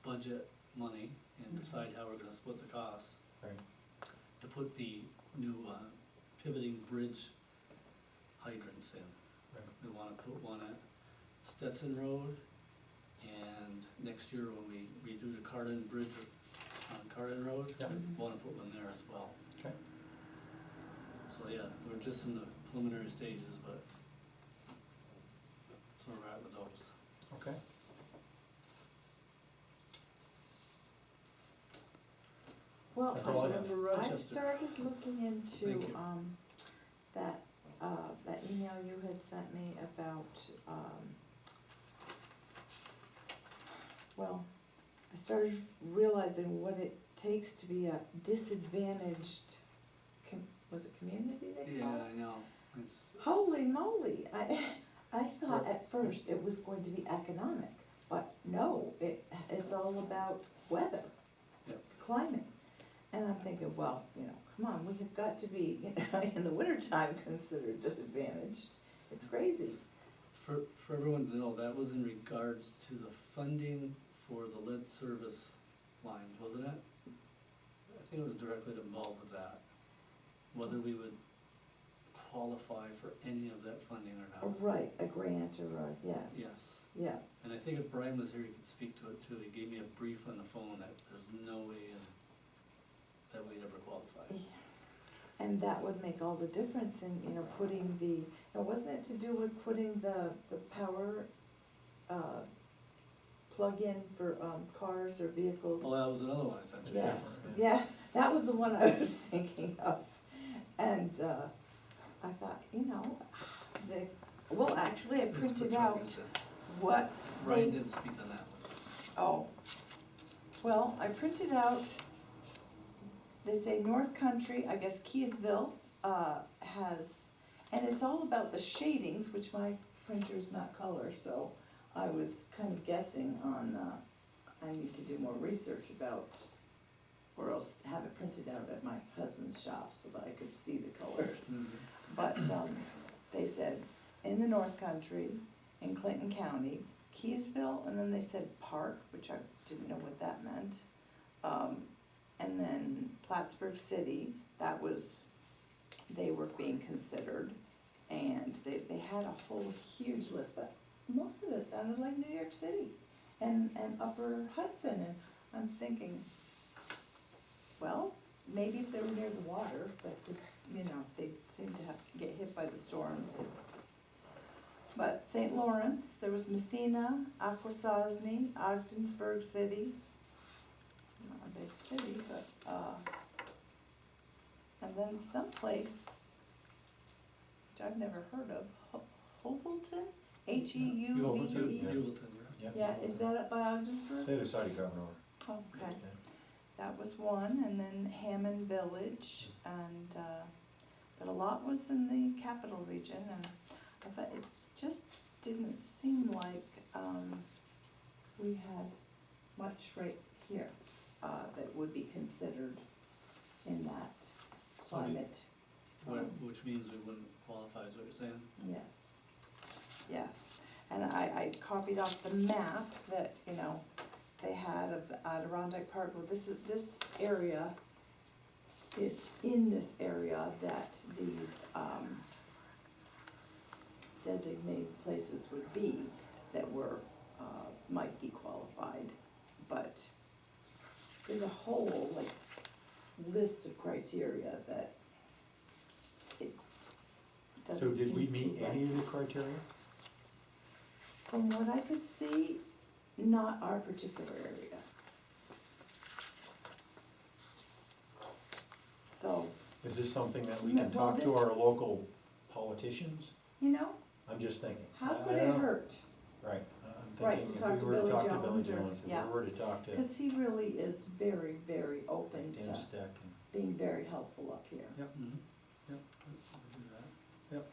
S1: budget money and
S2: Mm-hmm.
S1: decide how we're gonna split the costs
S2: right,
S1: to put the new, pivoting bridge hydrants in.
S2: right,
S1: We wanna put one at Stetson Road, and next year when we redo the Carden Bridge on Carden Road,
S2: Yeah.
S1: we wanna put one there as well.
S2: okay.
S1: So, yeah, we're just in the preliminary stages, but that's where we're at with those.
S2: Okay.
S7: Well,
S2: That's all I have.
S1: Councilmember
S7: I
S1: Rochester.
S7: started looking into,
S1: Thank you.
S7: that, that email you had sent me about, well, I started realizing what it takes to be a disadvantaged, was it community they
S1: Yeah,
S7: call it?
S1: I know, it's,
S7: Holy moly, I thought at first it was going to be economic, but no, it's all about weather,
S1: Yep.
S7: climate. And I'm thinking, well, come on, we have got to be, in the wintertime considered disadvantaged. It's crazy.
S1: for everyone to know, that was in regards to the funding for the lead service lines, wasn't it? I think it was directly involved with that, whether we would qualify for any of that funding or not.
S7: Right, a grant or a, yes.
S1: Yes,
S7: Yeah,
S1: and I think if Brian was here, he could speak to it too. He gave me a brief on the phone that there's no way that we'd ever qualify.
S7: and that would make all the difference in, putting the, now wasn't it to do with putting the power, plug-in for, cars or vehicles?
S1: Well, that was another one, it's just
S7: Yes,
S1: different.
S7: yes, that was the one I was thinking of. And, I thought, well, actually, I
S1: It's
S7: printed
S1: for
S7: out
S1: charges, yeah.
S7: what
S1: Brian
S7: they,
S1: didn't speak on that one.
S7: oh, well, I printed out, they say North Country, I guess Keysville, has, and it's all about the shadings, which my printer's not color, so I was kind of guessing on, I need to do more research about, or else have it printed out at my husband's shop so that I could see the colors. But, they said, in the North Country, in Clinton County, Keysville, and then they said Park, which I didn't know what that meant. And then Plattsburgh City, that was, they were being considered. And they had a whole huge list, but most of it sounded like New York City and Upper Hudson. And I'm thinking, well, maybe if they were near the water, but, they seem to have to get hit by the storms. But St. Lawrence, there was Messina, Akwesasne, Ogdensburg City, not a big city, but, and then someplace, which I've never heard of, Hovelton? H-E-U-V-E?
S2: Yeah.
S1: Hewlton,
S2: Yeah.
S7: Yeah, is that up by Ogdensburg?
S2: It's the other side of Governor.
S7: Okay, that was one, and then Hammond Village, and, but a lot was in the capital region, and I thought it just didn't seem like, we had much right here, that would be considered in that
S1: So we-
S7: climate.
S1: which means we wouldn't qualify, is what you're saying?
S7: Yes, yes, and I copied off the map that, they had of the Adirondack Park. Well, this area, it's in this area that these, designated places would be that were, might be qualified. But there's a whole, list of criteria that it doesn't
S2: So did we
S7: seem
S2: meet
S7: to
S2: any of the criteria?
S7: From what I could see, not our particular area. So,
S2: Is this something that we
S7: No,
S2: can
S7: well,
S2: talk to
S7: this-
S2: our local politicians?
S7: you know,
S2: I'm just thinking.
S7: how
S2: I
S7: could
S2: don't
S7: it
S2: know.
S7: hurt?
S2: Right,
S7: Right,
S2: thinking
S7: to
S2: if
S7: talk
S2: we
S7: to
S2: were to
S7: Billy
S2: talk to
S7: Jones
S2: Billy
S7: or-
S2: Jones, if
S7: yeah.
S2: we were to talk to
S7: Cause he really is very, very open
S2: Dan
S7: to
S2: Steck and.
S7: being very helpful up here.
S2: Yep.
S1: Mhm.
S2: Yep.
S1: We'll do that.
S2: Yep.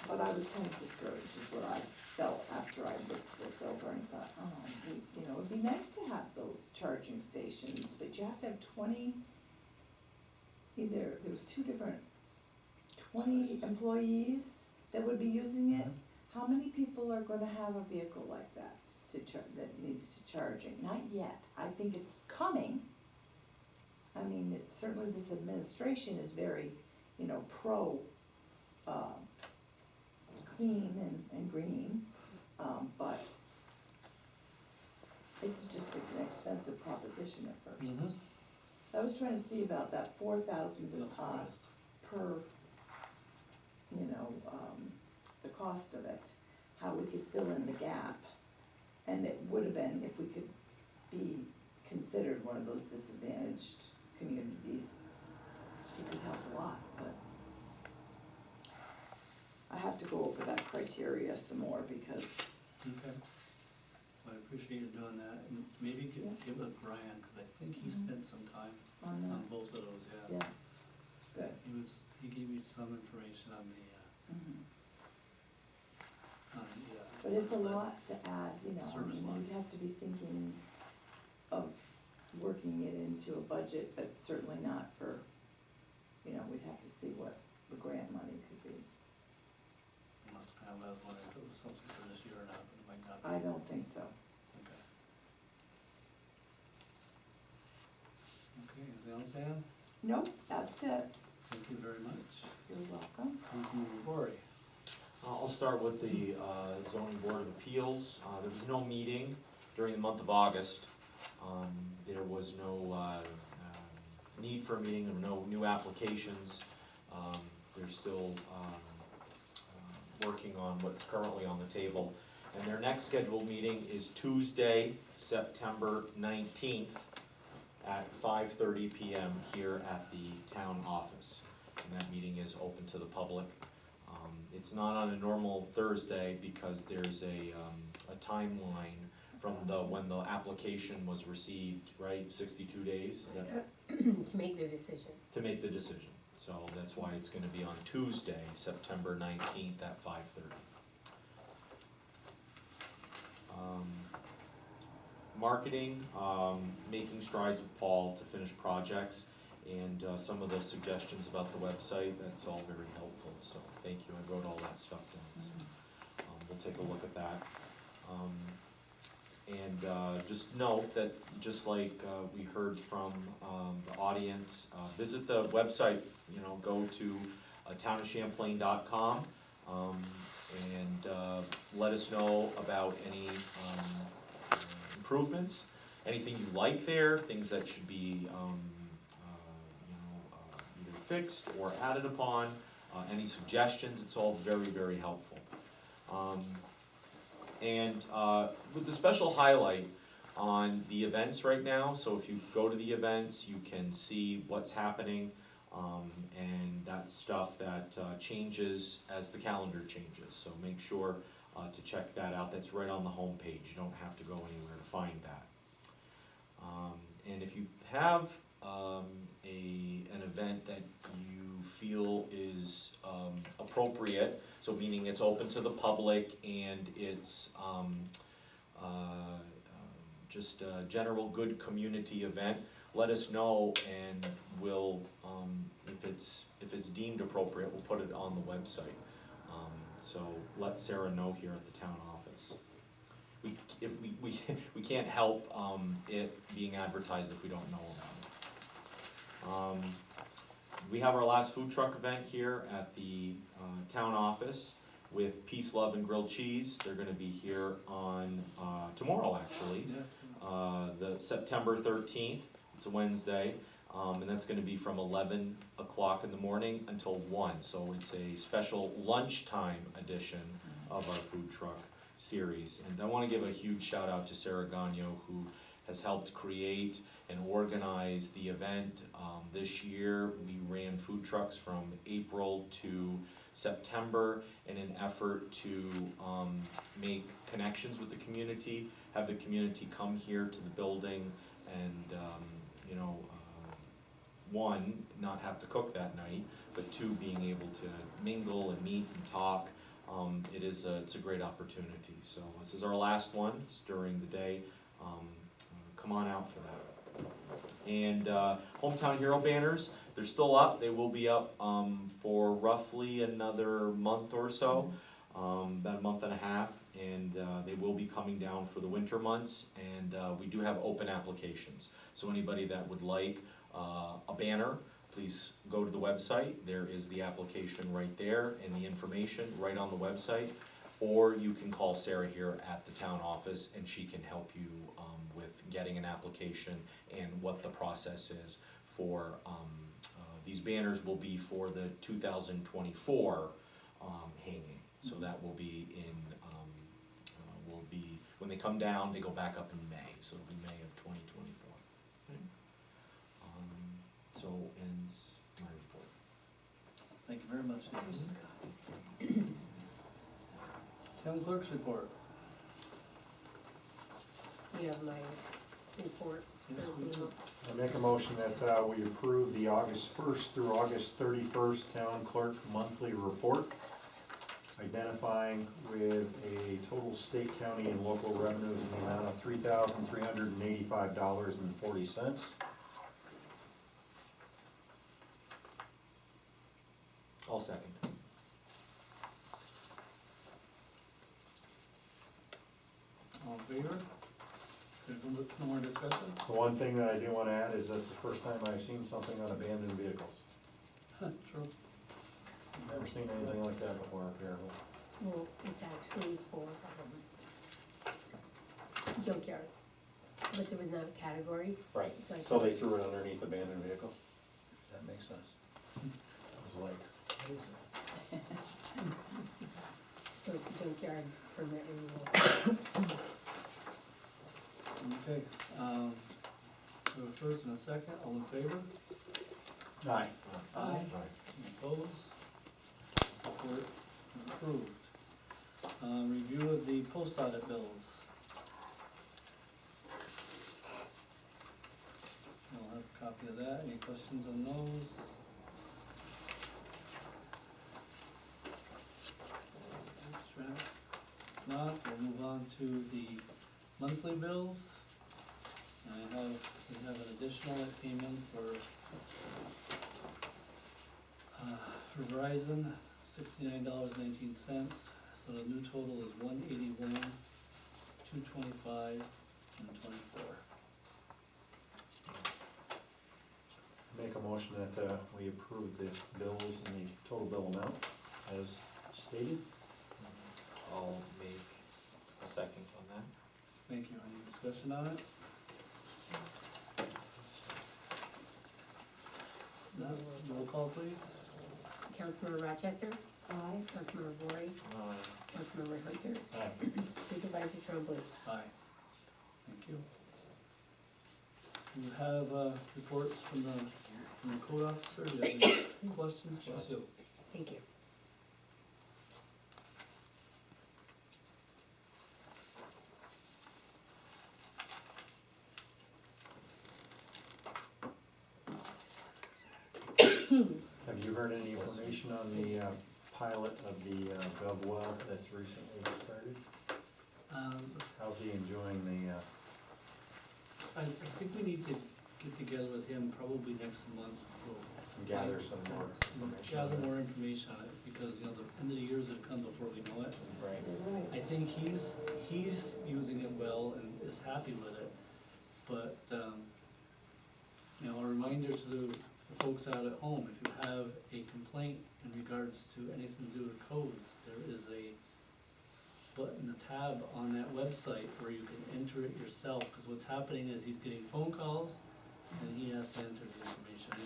S7: But I was kind of discouraged is what I felt after I looked this over and thought, you know, it'd be nice to have those charging stations, but you have to have 20. There was 2 different, 20
S1: Sizes.
S7: employees that would be using it.
S2: Mhm.
S7: How many people are gonna have a vehicle like that that needs to charging? Not yet, I think it's coming. I mean, it's certainly this administration is very, you know, pro, clean and green, but it's just an expensive proposition at first.
S1: Mhm.
S7: I was trying to see about that 4,000,
S1: Not surprised.
S7: per, you know, the cost of it, how we could fill in the gap. And it would have been, if we could be considered one of those disadvantaged communities, it could help a lot, but I have to go over that criteria some more because,
S1: Okay. Well, I appreciate you doing that, and maybe
S7: Yeah.
S1: give it Brian, cause I think he
S7: Mhm.
S1: spent some time
S7: on that,
S1: on both of those, yeah.
S7: yeah, good.
S1: He gave me some information on the,
S7: Mhm.
S1: yeah.
S7: But it's a lot to add, you know, I
S1: Service
S7: mean,
S1: line.
S7: we'd have to be thinking of working it into a budget, but certainly not for, you know, we'd have to see what the grant money could be.
S1: And that's kind of what I was wondering if it was something for this year or not, but it might not be.
S7: I don't think so.
S1: Okay. Okay, anything else, Ann?
S7: Nope, that's it.
S1: Thank you very much.
S7: You're welcome.
S1: Please move forward.
S4: I'll start with the zoning board of appeals. There was no meeting during the month of August. There was no need for a meeting, there were no new applications. They're still working on what's currently on the table. And their next scheduled meeting is Tuesday, September 19th at 5:30 PM here at the town office. And that meeting is open to the public. It's not on a normal Thursday because there's a timeline from when the application was received, right, 62 days? Is that
S3: To make their decision.
S4: to make the decision. So that's why it's gonna be on Tuesday, September 19th at 5:30. Marketing, making strides with Paul to finish projects, and some of the suggestions about the website, that's all very helpful, so thank you, I wrote all that stuff down, so we'll take a look at that. And just note that, just like we heard from the audience, visit the website, you know, go to townofchamplain.com, and let us know about any improvements, anything you like there, things that should be either fixed or added upon, any suggestions, it's all very, very helpful. And with the special highlight on the events right now, so if you go to the events, you can see what's happening, and that's stuff that changes as the calendar changes, so make sure to check that out. That's right on the home page. You don't have to go anywhere to find that. And if you have an event that you feel is appropriate, so meaning it's open to the public and it's just a general good community event, let us know and we'll, if it's deemed appropriate, we'll put it on the website. So let Sarah know here at the town office. We can't help it being advertised if we don't know about it. We have our last food truck event here at the town office with Peace, Love, and Grilled Cheese. They're gonna be here on, tomorrow actually, the September 13th, it's a Wednesday. And that's gonna be from 11 o'clock in the morning until 1, so it's a special lunchtime edition of our food truck series. And I wanna give a huge shout out to Sarah Gagno, who has helped create and organize the event. This year, we ran food trucks from April to September in an effort to make connections with the community, have the community come here to the building and, one, not have to cook that night, but two, being able to mingle and meet and talk. It's a great opportunity. So this is our last one. It's during the day. Come on out for that. And Hometown Hero banners, they're still up. They will be up for roughly another month or so, about a month and a half. And they will be coming down for the winter months. And we do have open applications. So anybody that would like a banner, please go to the website. There is the application right there and the information right on the website. Or you can call Sarah here at the town office and she can help you with getting an application and what the process is for, these banners will be for the 2024 hanging. So that will be when they come down, they go back up in May. So it'll be May of 2024. Okay. So ends my report.
S1: Thank you very much, Jason. Town clerk's report.
S3: You have my report.
S1: Yes, we do.
S2: I make a motion that we approve the August 1st through August 31st Town Clerk Monthly Report, identifying with a total state, county, and local revenues in the amount of $3,385.40.
S4: I'll second.
S1: All in favor? There's no more discussion?
S2: The one thing that I do want to add is that's the first time I've seen something on abandoned vehicles.
S1: True.
S2: Never seen anything like that before up here.
S3: Well, it's actually for, junkyard, but there was not a category,
S2: Right.
S3: so I.
S2: So they threw it underneath abandoned vehicles? That makes sense. I was like, what is it?
S3: So it's a junkyard permit renewal.
S1: Okay, we have a first and a second, all in favor?
S2: Aye.
S1: Aye. Any opposed? Report is approved. Review of the post audit bills. I'll have a copy of that, any questions on those? Abstract. If not, we'll move on to the monthly bills. And we have an additional that came in for Verizon, $69.19. So the new total is $181, $225, and $24.
S2: Make a motion that we approve the bills and the total bill amount as stated.
S4: I'll make a second on that.
S1: Thank you. Any discussion on it? No, roll call please.
S3: Councilmember Rochester,
S7: Aye.
S3: Councilmember Bory, Councilmember Hunter,
S1: Aye.
S3: Supervisor Trombley.
S1: Aye. Thank you. You have reports from the code officer. Do you have any questions? Yes.
S3: Thank you.
S2: Have you heard any information on the pilot of the Gov well that's recently started? How's he enjoying the,
S1: I think we need to get together with him probably next month. We'll
S2: gather some more information?
S1: gather more information on it, because, the end of the years have come before we know it.
S2: Right.
S1: I think he's using it well and is happy with it, but, a reminder to the folks out at home, if you have a complaint in regards to anything to do with codes, there is a button, a tab on that website where you can enter it yourself, because what's happening is he's getting phone calls and he has to enter the information in.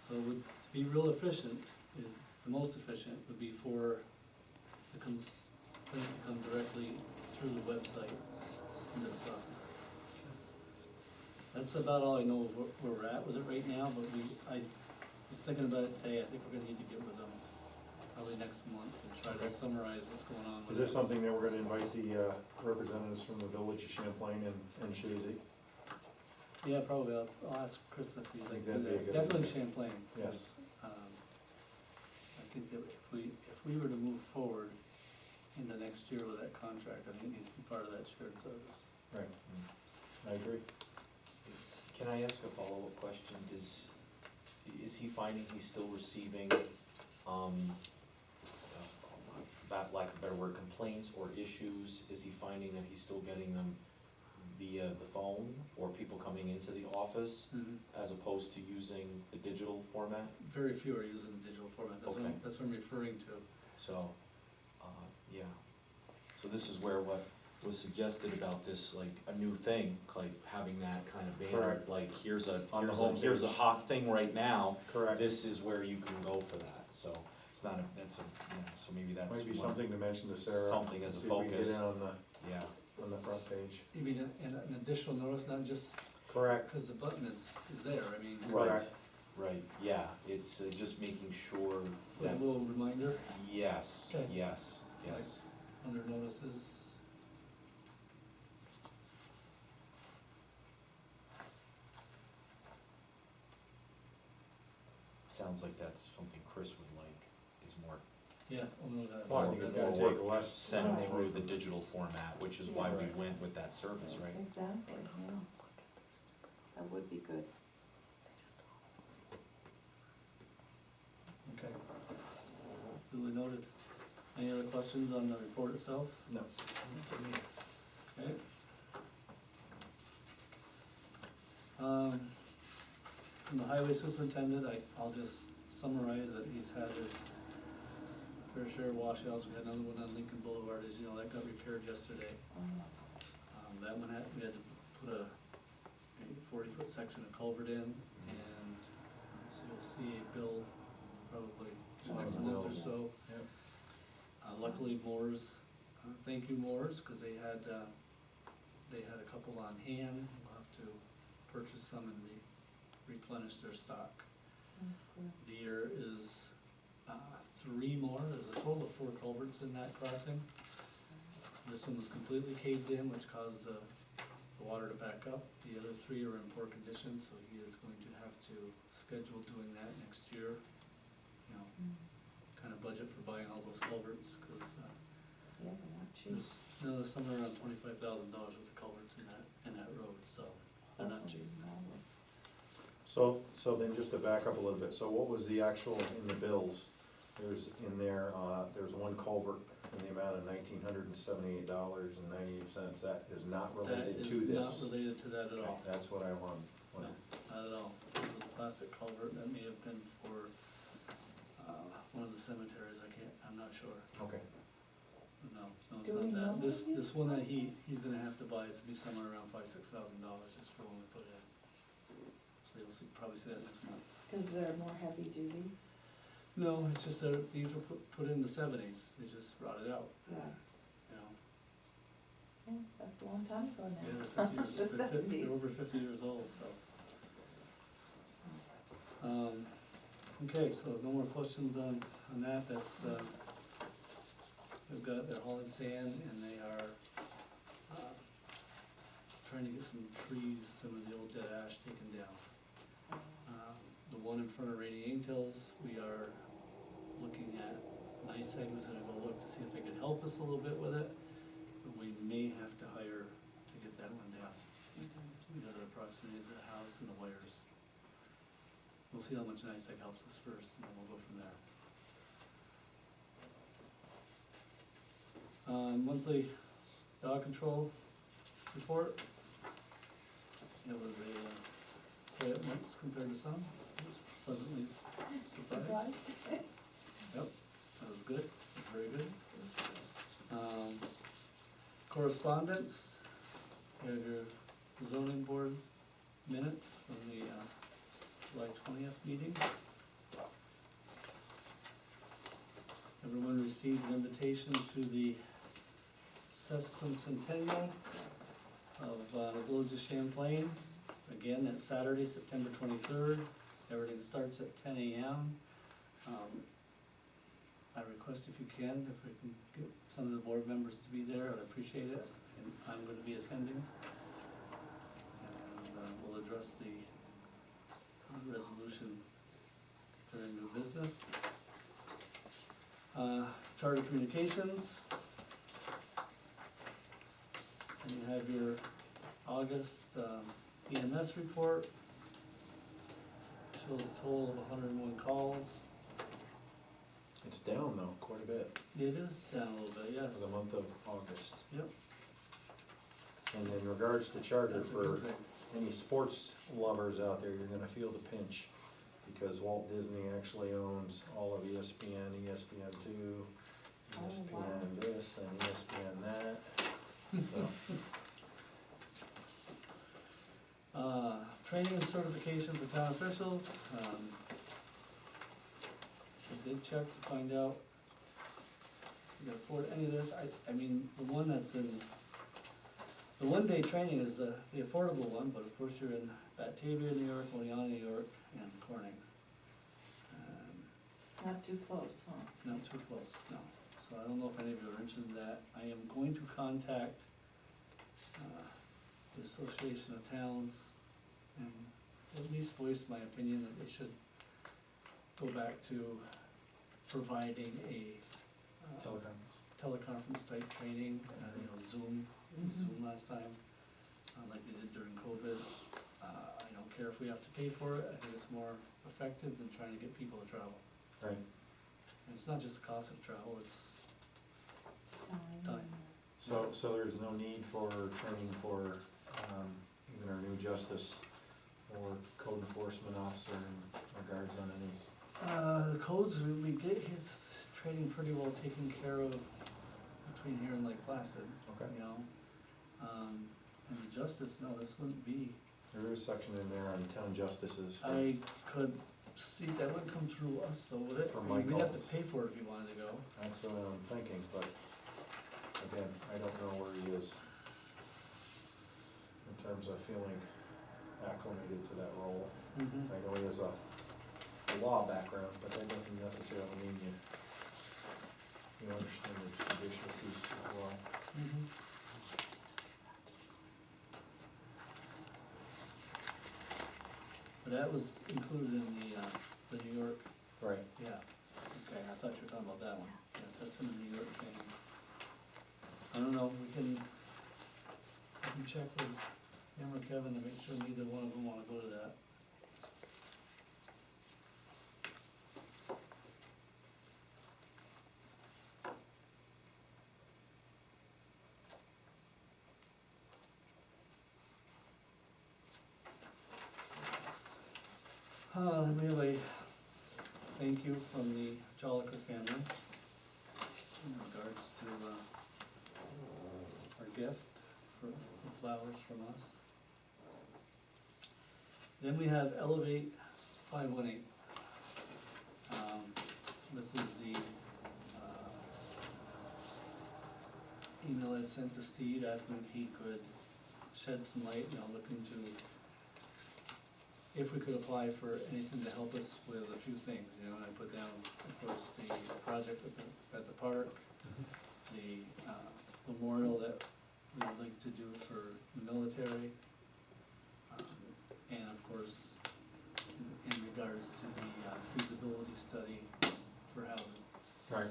S1: So to be real efficient, the most efficient would be for the complaint to come directly through the website into the software. That's about all I know of where we're at with it right now, but I was thinking about it today. I think we're gonna need to get with them probably next month, and try to summarize what's going on with
S2: Is
S1: it.
S2: this something that we're gonna invite the representatives from the village of Champlain and Shazy?
S1: Yeah, probably, I'll ask Chris if he'd
S2: I
S1: like
S2: think
S1: to do
S2: that'd be a
S1: that.
S2: good
S1: Definitely
S2: idea.
S1: Champlain. 'Cause,
S2: Yes.
S1: I think that if we were to move forward in the next year with that contract, I think it needs to be part of that shared service.
S2: Right, I agree.
S4: Can I ask a follow-up question? Is he finding he's still receiving, about lack of a better word, complaints or issues? Is he finding that he's still getting them via the phone or people coming into the office as opposed to using the digital format?
S1: Very few are using the digital format,
S4: Okay.
S1: that's what I'm referring to.
S4: So, yeah. So this is where what was suggested about this, like, a new thing, like having that kind of banner,
S2: Correct.
S4: like, here's a
S2: On the
S4: here's a
S2: homepage.
S4: hot thing right now.
S2: Correct.
S4: This is where you can go for that, so it's not so maybe that's
S2: Might be
S4: one-
S2: something to mention to Sarah.
S4: Something as a
S2: see if we can
S4: focus.
S2: get it
S4: Yeah,
S2: on the front page.
S1: You mean an additional notice, not just
S2: Correct.
S1: because the button is there, I mean,
S4: right,
S2: Correct.
S4: right, yeah, it's just making sure
S1: with a
S4: that,
S1: little reminder
S4: yes,
S1: Okay.
S4: yes.
S1: under notices.
S4: Sounds like that's something Chris would like, is more
S1: Yeah, I'll know that.
S2: Well, I think it's
S4: more
S2: gonna
S4: work
S2: take less.
S4: sent through the digital format, which is why we
S2: Right.
S4: went with that service, right?
S7: Exactly, yeah. That would be good.
S1: Okay. Duly noted. Any other questions on the report itself?
S2: No.
S1: Okay. From the highway superintendent, I'll just summarize that he's had his fair share of washouts. We had another one on Lincoln Boulevard, as you know, that got repaired yesterday. That one we had to put a 40-foot section of culvert in, and so you'll see a bill probably next month or so.
S2: Yep.
S1: Luckily Moore's, thank you Moore's, because they had a couple on hand. We'll have to purchase some and replenish their stock. The year is 3 more, there's a total of 4 culverts in that crossing. This one was completely caved in, which caused the water to back up. The other 3 are in poor condition, so he is going to have to schedule doing that next year. You know, kind of budget for buying all those culverts, because
S7: Yeah, they're not cheap.
S1: there's somewhere around $25,000 worth of culverts in that road, so they're not cheap.
S2: So then just to back up a little bit, so what was the actual in the bills? There's in there, there's one culvert in the amount of $1,978.98. That is not related to
S1: That
S2: this.
S1: is not related to that at all.
S2: Okay, that's what I want.
S1: No, not at all. It was a plastic culvert, that may have been for one of the cemeteries, I'm not sure.
S2: Okay.
S1: No, it's
S7: Do we
S1: not
S7: know
S1: that.
S7: maybe?
S1: This one that he's gonna have to buy, it's gonna be somewhere around $5,000-6,000 just for when we put it in. So you'll probably see that next month.
S7: Cause they're more heavy duty.
S1: No, it's just that these were put in the 70s, they just rotted out,
S7: Yeah.
S1: you know.
S7: Yeah, that's a long time ago now.
S1: Yeah, they're 50 years,
S7: The
S1: they're
S7: 70s.
S1: over 50 years old, so. Okay, so no more questions on that, that's, they're hauling sand and they are, trying to get some trees, some of the old dead ash taken down. The one in front of Radiating Hills, we are looking at, NICEAG was gonna go look to see if they could help us a little bit with it, but we may have to hire to get that one down, because of the proximity to the house and the wires. We'll see how much NICEAG helps us first, and then we'll go from there. Monthly dog control report. It was a quiet month compared to some. I was pleasantly surprised. Yep, that was good, that was very good. Correspondence, you have your zoning board minutes from the July 20th meeting. Everyone received an invitation to the sesquicentennial of the village of Champlain. Again, that's Saturday, September 23rd. Everything starts at 10 a.m. I request if you can, if we can get some of the board members to be there, I'd appreciate it, and I'm gonna be attending. And we'll address the resolution during new business. Charter Communications. And you have your August EMS report. Shows a total of 101 calls.
S2: It's down though, quite a bit,
S1: It is down a little bit, yes.
S2: for the month of August.
S1: Yep.
S2: And in regards to charter,
S1: That's a
S2: for
S1: good thing.
S2: any sports lovers out there, you're gonna feel the pinch, because Walt Disney actually owns all of ESPN, ESPN2,
S7: Oh, wow.
S2: ESPN this, and ESPN that, so.
S1: Training and certification for town officials. I did check to find out if you can afford any of this. I mean, the one that's in, the one-day training is the affordable one, but of course you're in Batavia, New York, Oleana, New York, and Corning.
S7: Not too close, huh?
S1: Not too close, no. So I don't know if any of you are interested in that. I am going to contact the Association of Towns and at least voice my opinion that they should go back to providing a teleconference type training, Zoom last time, like they did during COVID. I don't care if we have to pay for it, I think it's more effective than trying to get people to travel.
S2: Right.
S1: And it's not just the cost of travel, it's time.
S2: So there's no need for training for, even our new justice or code enforcement officer in regards on any,
S1: The codes, we get his training pretty well taken care of between here and Lake Placid,
S2: okay?
S1: you know? And the justice, no, this wouldn't be,
S2: There is a section in there on town justices.
S1: I could see, that wouldn't come through us, so would it?
S2: For
S1: I mean, we'd have to
S2: Michael.
S1: pay for it if you wanted to go.
S2: That's what I'm thinking, but again, I don't know where he is in terms of feeling acclimated to that role.
S1: Mhm.
S2: I know he has a law background, but that doesn't necessarily mean you understand the judicial piece as well.
S1: Mhm. But that was included in the New York,
S2: Right.
S1: yeah, okay, I thought you were talking about that one. Yes, that's in the New York thing. I don't know, we can check with him or Kevin to make sure neither one of them wanna go to that. We have a thank you from the Joliker family in regards to our gift for the flowers from us. Then we have Elevate 518. This is the email I sent to Steve asking if he could shed some light, looking to if we could apply for anything to help us with a few things, and I put down, of course, the project at the park, the memorial that we would like to do for the military, and of course, in regards to the feasibility study for housing.
S2: Right.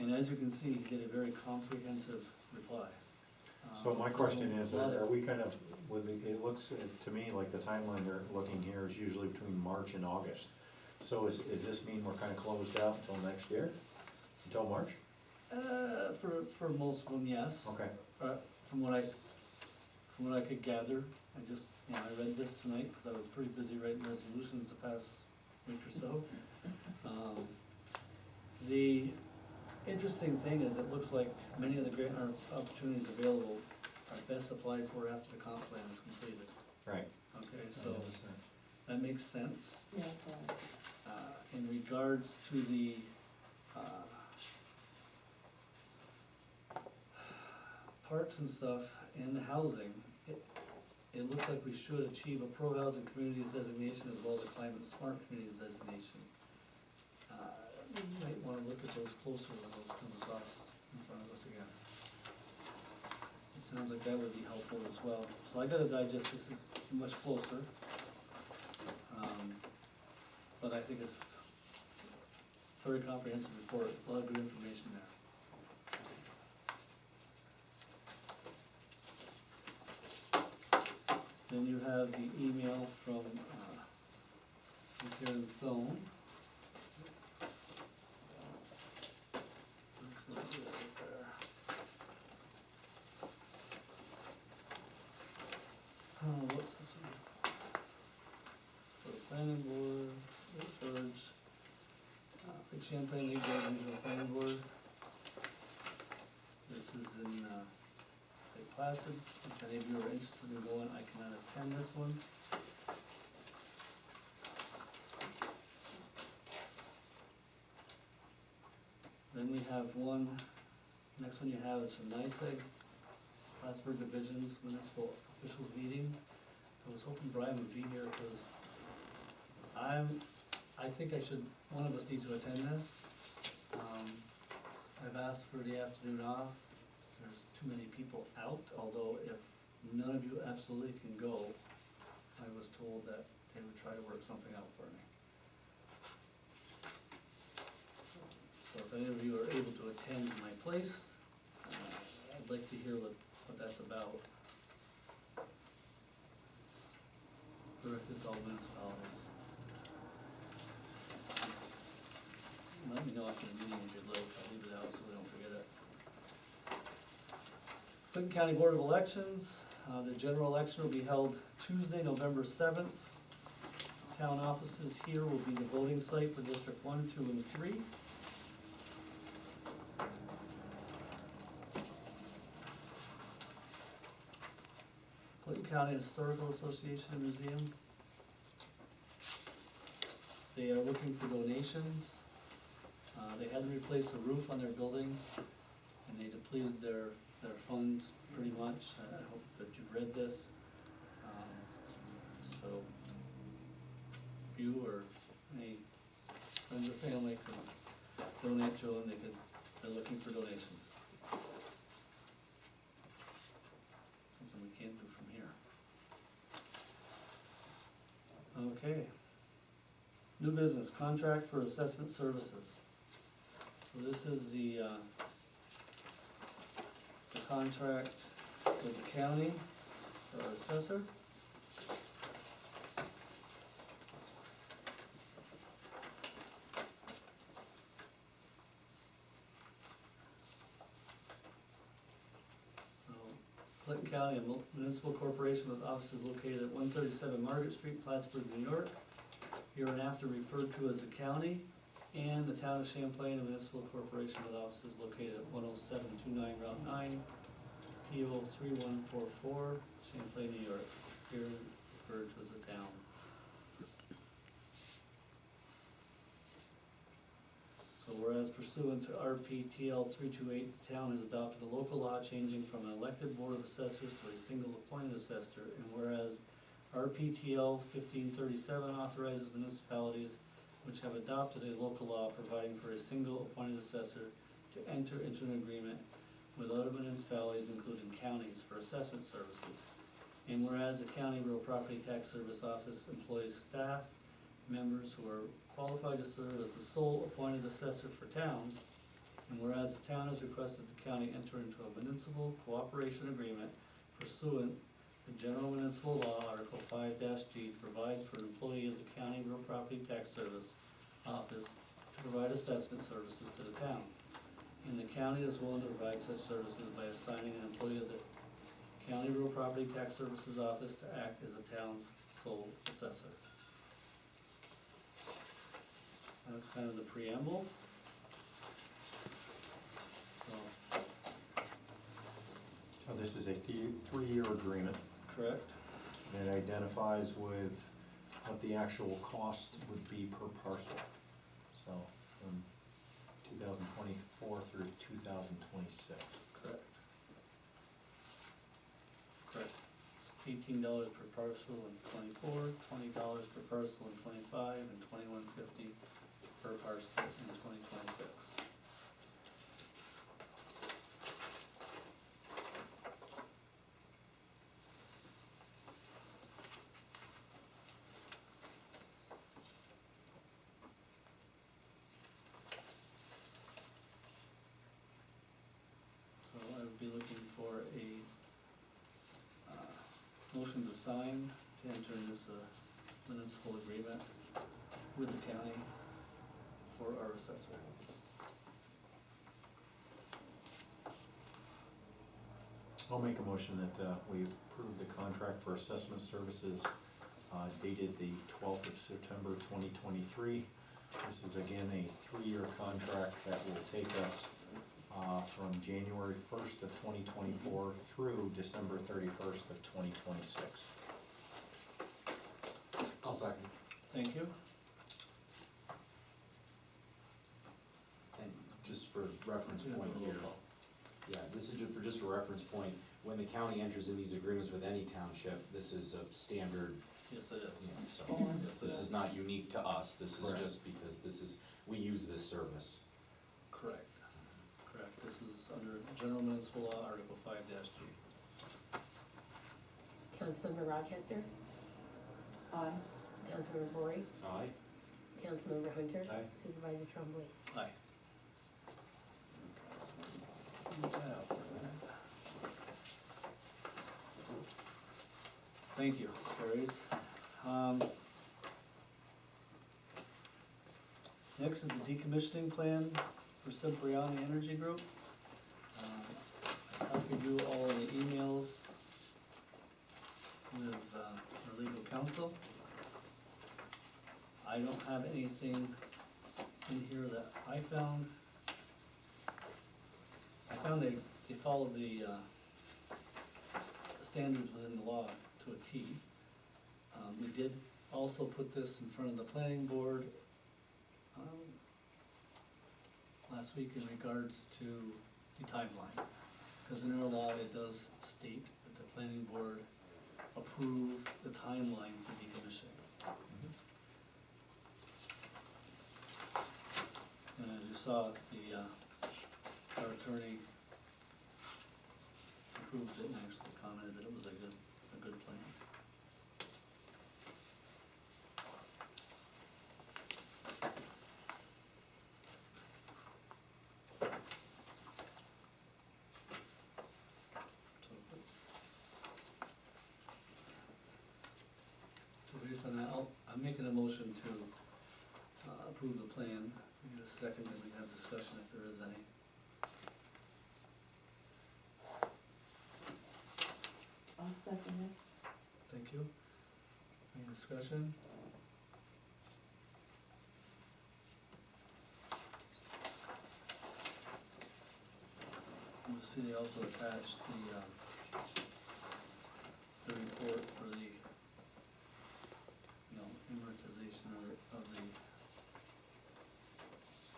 S1: And as you can see, he did a very comprehensive reply.
S2: So my question is,
S1: Lot of-
S2: are we kind of, it looks to me like the timeline they're looking here is usually between March and August. So is this mean we're kind of closed out until next year? Until March?
S1: For most of them, yes.
S2: Okay.
S1: From what I could gather, I read this tonight because I was pretty busy writing resolutions the past week or so. The interesting thing is, it looks like many of the grant opportunities available are best applied for after the comp plan is completed.
S2: Right.
S1: Okay,
S2: I
S1: so
S2: understand.
S1: that makes sense.
S7: Yeah, it does.
S1: In regards to the parks and stuff and the housing, it looks like we should achieve a pro-housing communities designation as well as a climate smart communities designation. we might wanna look at those closer when those come across in front of us again. It sounds like that would be helpful as well, so I gotta digest this is much closer. But I think it's a very comprehensive report, there's a lot of good information there. Then you have the email from Karen Thone. What's this one? For the planning board, George, Big Champlain League Regional Planning Board. This is in Lake Placid. If any of you are interested in going, I cannot attend this one. Then we have one, next one you have is from NICEAG, Plattsburgh Division's Municipal Officials Meeting. I was hoping Brian would be here because I think one of us needs to attend this. I've asked for the afternoon off. There's too many people out, although if none of you absolutely can go, I was told that they would try to work something out for me. So if any of you are able to attend my place, I'd like to hear what that's about. Directed to all municipalities. Let me know after the meeting if you'd like, I'll leave it out so we don't forget it. Clinton County Board of Elections, the general election will be held Tuesday, November 7th. Town offices here will be the voting site for District 1, 2, and 3. Clinton County Historical Association and Museum. They are looking for donations. They had to replace the roof on their building, and they depleted their funds pretty much. I hope that you've read this. So, if you or any friends or family can donate to them, they're looking for donations. Something we can't do from here. Okay. New business, contract for assessment services. So this is the contract with the county for our assessor. So Clinton County, a municipal corporation with offices located at 137 Margaret Street, Plattsburgh, New York. Hereinafter referred to as the county, and the town of Champlain, a municipal corporation with offices located at 10729 Route 9, PO 3144, Champlain, New York. Here referred to as a town. So whereas pursuant to RPTL 328, the town has adopted a local law changing from an elected board of assessors to a single appointed assessor, and whereas RPTL 1537 authorizes municipalities which have adopted a local law providing for a single appointed assessor to enter into an agreement with other municipalities, including counties, for assessment services. And whereas the County Real Property Tax Service Office employs staff members who are qualified to serve as the sole appointed assessor for towns, and whereas the town has requested the county enter into a municipal cooperation agreement pursuant to General Municipal Law, Article 5-G, to provide for an employee of the County Real Property Tax Service Office to provide assessment services to the town. And the county is willing to provide such services by assigning an employee of the County Real Property Tax Services Office to act as the town's sole assessor. That's kind of the preamble. So,
S2: So this is a three-year agreement.
S1: correct?
S2: And it identifies with what the actual cost would be per parcel. So from 2024 through 2026.
S1: Correct. Correct. $18 per parcel in 24, $20 per parcel in 25, and $21.50 per parcel in 2026. So I would be looking for a motion to sign to enter in this municipal agreement with the county for our assessor.
S2: I'll make a motion that we approve the contract for assessment services dated the 12th of September 2023. This is again a 3-year contract that will take us from January 1st of 2024 through December 31st of 2026.
S4: I'll second.
S1: Thank you.
S9: And just for reference point here, yeah, this is just for reference point, when the county enters in these agreements with any township, this is a standard,
S1: Yes, it is.
S9: you know, so
S1: Yes, it
S9: this is not unique to us, this is
S2: Correct.
S9: just because we use this service.
S1: Correct. Correct. This is under General Municipal Law, Article 5-G.
S3: Councilmember Rochester,
S7: Aye.
S3: Councilmember Bory,
S9: Aye.
S3: Councilmember Hunter.
S2: Aye.
S3: Supervisor Trombley.
S1: Aye. Thank you, carries. Next is the decommissioning plan for Cipriani Energy Group. I copied you all the emails with our legal counsel. I don't have anything in here that I found. I found they followed the standards within the law to a T. We did also put this in front of the planning board last week in regards to the timeline. Because in our law, it does state that the planning board approved the timeline for decommissioning. And as you saw, our attorney approved it and actually commented that it was a good plan. So based on that, I'm making a motion to approve the plan. We need a second, and we can have discussion if there is any.
S7: I'll second it.
S1: Thank you. Any discussion? You'll see they also attached the report for the, amortization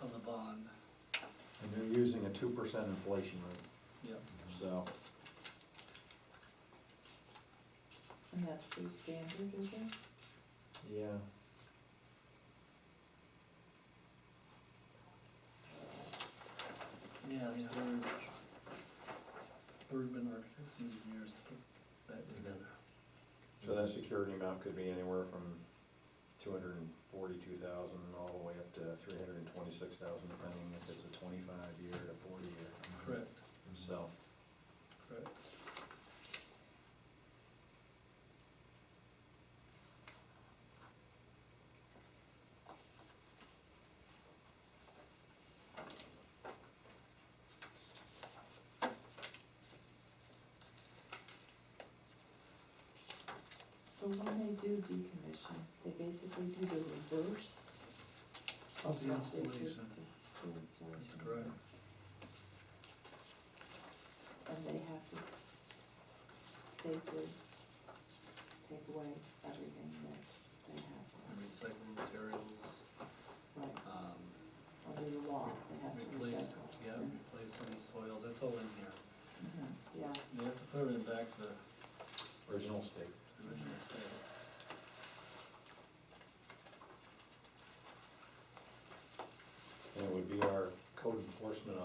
S1: of the bond.
S2: And they're using a 2% inflation rate,
S1: Yep.
S2: so.
S7: And that's pretty standard, is it?
S2: Yeah.
S1: Yeah, they hired Bergman Architects and Engineers to put that together.
S2: So that security amount could be anywhere from 242,000 all the way up to 326,000, depending if it's a 25-year to 40-year.
S1: Correct,
S2: So,
S1: correct.
S7: So when they do decommission, they basically do the reverse
S1: Of the
S7: what they did
S1: installation.
S7: to install it.
S1: That's correct.
S7: And they have to safely take away everything that they have,
S1: And recycle materials,
S7: right, under the law, they have to
S1: replace,
S7: recycle.
S1: yeah, replace any soils, that's all in here.
S7: Mhm, yeah,
S1: They have to put it back to the
S2: original state.
S1: original sale.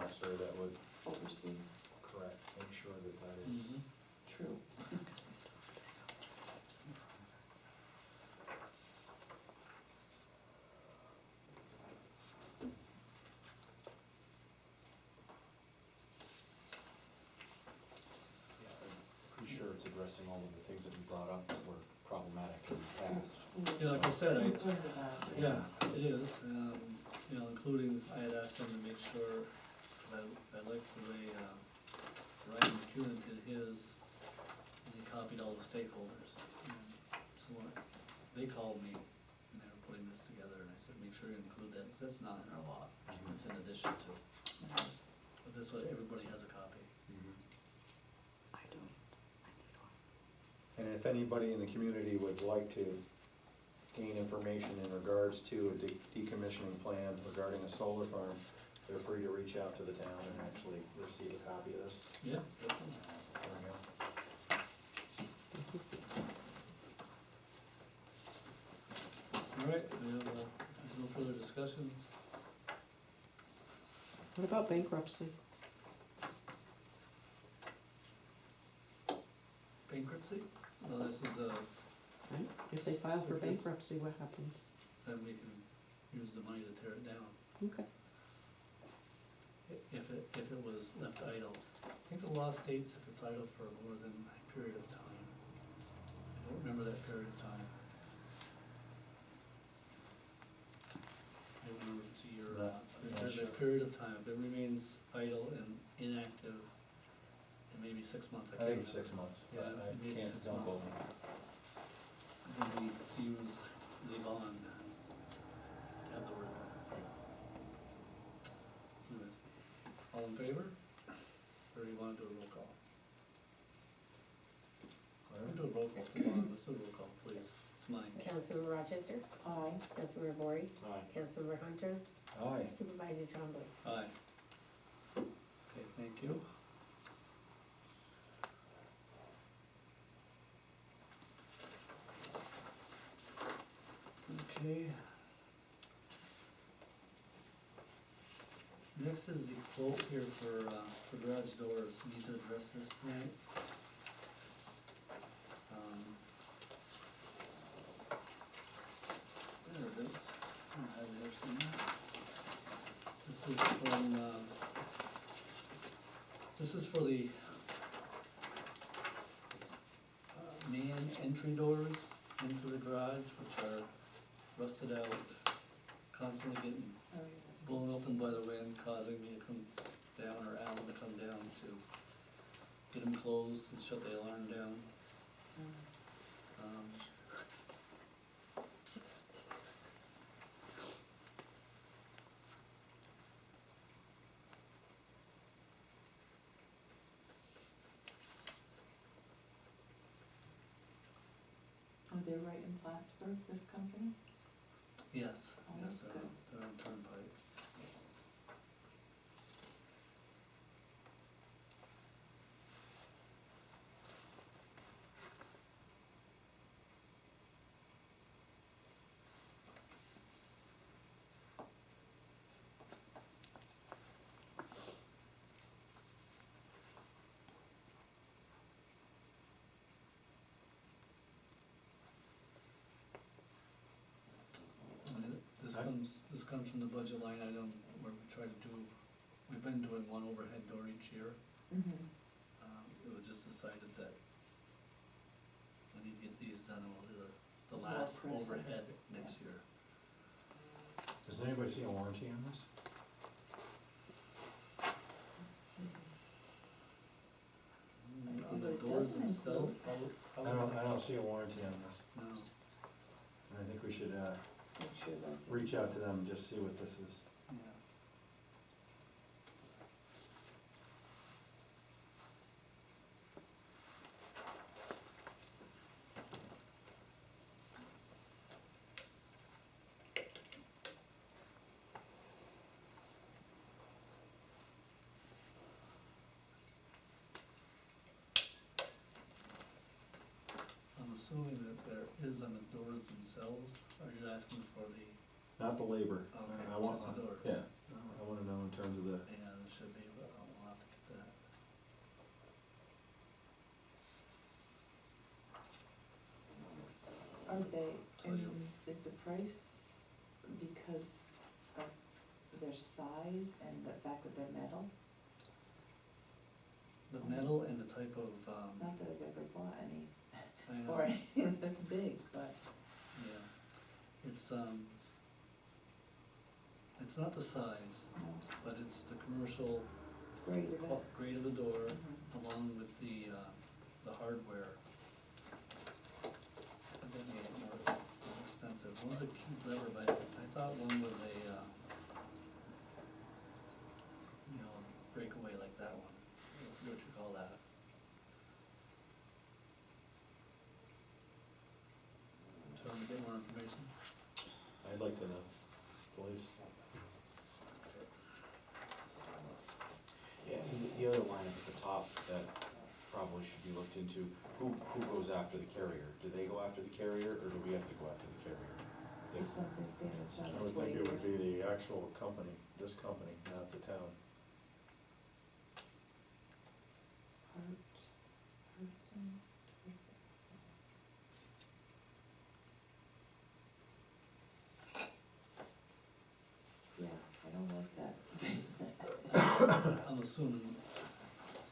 S9: officer that would
S7: oversee.
S9: correct, make sure that that is.
S1: Mhm.
S7: True.
S9: Yeah, I'm pretty sure it's addressing all of the things that we brought up that were problematic in the past.
S1: Yeah, like I said,
S7: Concerned about it.
S1: yeah, it is, you know, including, I had asked them to make sure, cause I liked the way, Ryan McEwen did his, and he copied all the stakeholders. And so when they called me, and they were putting this together, and I said, make sure you include that, 'cause that's not in our law, it's in addition to. But this way, everybody has a copy.
S8: I don't.
S2: And if anybody in the community would like to gain information in regards to a decommissioning plan regarding a solar farm, they're free to reach out to the town and actually receive a copy of this.
S1: Yeah, definitely.
S2: There we go.
S1: All right, we have, no further discussions.
S5: What about bankruptcy?
S1: Bankruptcy? Well, this is a,
S5: Right? If they file for bankruptcy, what happens?
S1: then we can use the money to tear it down.
S5: Okay.
S1: If it was left idle. I think the law states if it's idle for more than a period of time. I don't remember that period of time. I don't remember if it's a year or not. There's a period of time, if it remains idle and inactive, it may be 6 months, I
S2: I
S1: can't
S2: think
S1: remember.
S2: 6 months.
S1: Yeah,
S2: I
S1: maybe
S2: can't
S1: 6
S2: dump
S1: months.
S2: over.
S1: Then we use leave on, have the word. Anyways, all in favor? Or you wanna do a roll call? We can do a roll call, it's on, let's do a roll call, please, it's mine.
S3: Councilmember Rochester,
S7: Aye.
S3: Councilmember Bory,
S9: Aye.
S3: Councilmember Hunter,
S2: Aye.
S3: Supervisor Trombley.
S1: Aye. Okay, thank you. Okay. Next is the quote here for garage doors, we need to address this tonight. There it is, I have it here somewhere. This is from, this is for the man entry doors into the garage, which are rusted out, constantly getting blown open by the wind, causing me to come down, or Alan to come down to get them closed and shut the alarm down.
S7: Are they right in Plattsburgh, this company?
S1: Yes,
S7: Oh,
S1: yes,
S7: that's good.
S1: they're on Turnpike. This comes from the budget line item where we try to do, we've been doing one overhead door each year.
S7: Mm-hmm.
S1: It was just decided that we need to get these done, and we'll do the
S7: More
S1: last
S7: pressing.
S1: overhead next year.
S2: Does anybody see a warranty on this?
S1: On the doors themselves,
S2: I don't see a warranty on this.
S1: No,
S2: And I think we should,
S7: Make sure that's.
S2: reach out to them and just see what this is.
S1: yeah. I'm assuming that there is on the doors themselves, are you asking for the,
S2: Not the labor.
S1: okay,
S2: I want,
S1: just the doors?
S2: yeah,
S1: Oh,
S2: I wanna know in terms of the,
S1: yeah, there should be
S7: they,
S1: So
S7: and
S1: you-
S7: is the price because of their size and the fact that they're metal?
S1: The metal and the type of,
S7: Not that I've ever bought any,
S1: I know,
S7: or anything this big, but,
S1: yeah, it's not the size,
S7: no,
S1: but it's the commercial
S7: grade of it.
S1: grade of the door,
S7: Mhm.
S1: along with the hardware. That made it more expensive. One's a cute lever, but I thought one was a, breakaway like that one. I forget what you call that. So I'm gonna get more information.
S2: I'd like to know, please.
S9: Yeah, and the other line up at the top that probably should be looked into, who goes after the carrier? Do they go after the carrier, or do we have to go after the carrier?
S7: If something's damaged on
S2: I would
S7: its way
S2: think it
S7: here.
S2: would be the actual company, this company, not the town.
S7: Hudson. Yeah, I don't like that statement.
S1: I'm assuming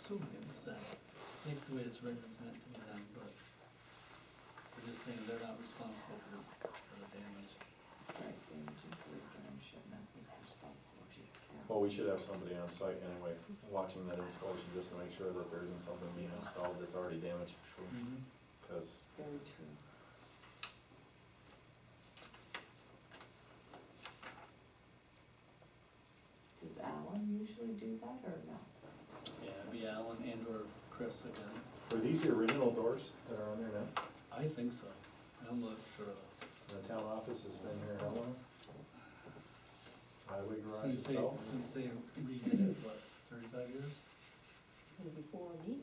S1: it was that. I think the way it's written, it's meant to be them, but we're just saying they're not responsible for the damage.
S7: Right, damage included during shipment is responsible to the county.
S2: Well, we should have somebody on site anyway, watching that installation, just to make sure that there isn't something being installed that's already damaged, because
S7: Very true. Does Alan usually do that or no?
S1: Yeah, it'd be Alan and or Chris again.
S2: Are these the original doors that are on there now?
S1: I think so. I'm not sure.
S2: The town office has been here how long? Highway garage
S1: Since
S2: itself?
S1: they redid it, what, 35 years?
S3: And before me,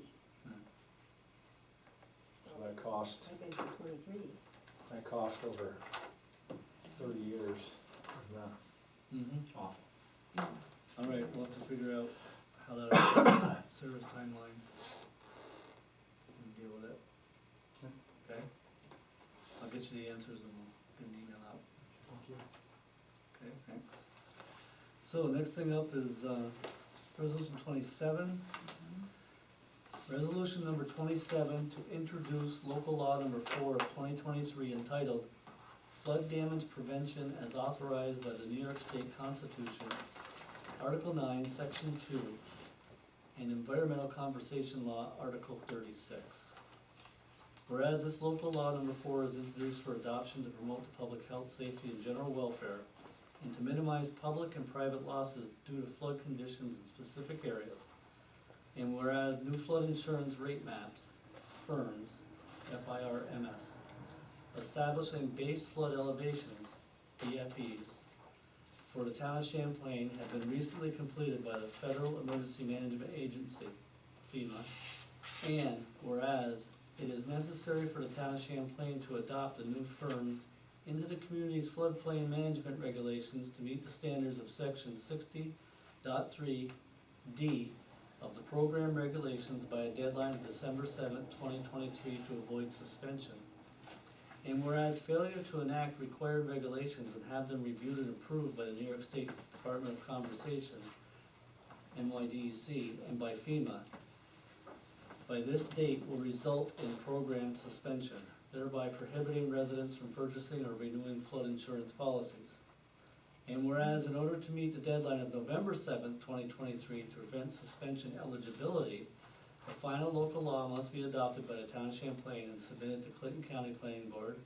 S2: So that cost,
S3: I've been for 23.
S2: that cost over 30 years, is that?
S1: Mm-hmm.
S9: Awful.
S7: No.
S1: All right, we'll have to figure out how that affects service timeline and deal with it. Okay? I'll get you the answers and we'll get an email out.
S2: Thank you.
S1: Okay, thanks. So next thing up is resolution 27. Resolution number 27 to introduce local law number 4 of 2023 entitled Flood Damage Prevention as authorized by the New York State Constitution, Article 9, Section 2, and Environmental Conservation Law, Article 36. Whereas this local law number 4 is introduced for adoption to promote the public health, safety, and general welfare, and to minimize public and private losses due to flood conditions in specific areas. And whereas new flood insurance rate maps, FIRMS, F-I-R-M-S, establishing base flood elevations, BFEs, for the town of Champlain have been recently completed by the Federal Emergency Management Agency, FEMA. And whereas it is necessary for the town of Champlain to adopt the new FIRMS into the community's floodplain management regulations to meet the standards of section 60.3D of the program regulations by a deadline of December 7th, 2023 to avoid suspension. And whereas failure to enact required regulations and have them reviewed and approved by the New York State Department of Conservation, NYDEC, and by FEMA, by this date will result in program suspension, thereby prohibiting residents from purchasing or renewing flood insurance policies. And whereas in order to meet the deadline of November 7th, 2023 to prevent suspension eligibility, the final local law must be adopted by the town of Champlain and submitted to Clinton County Planning Board,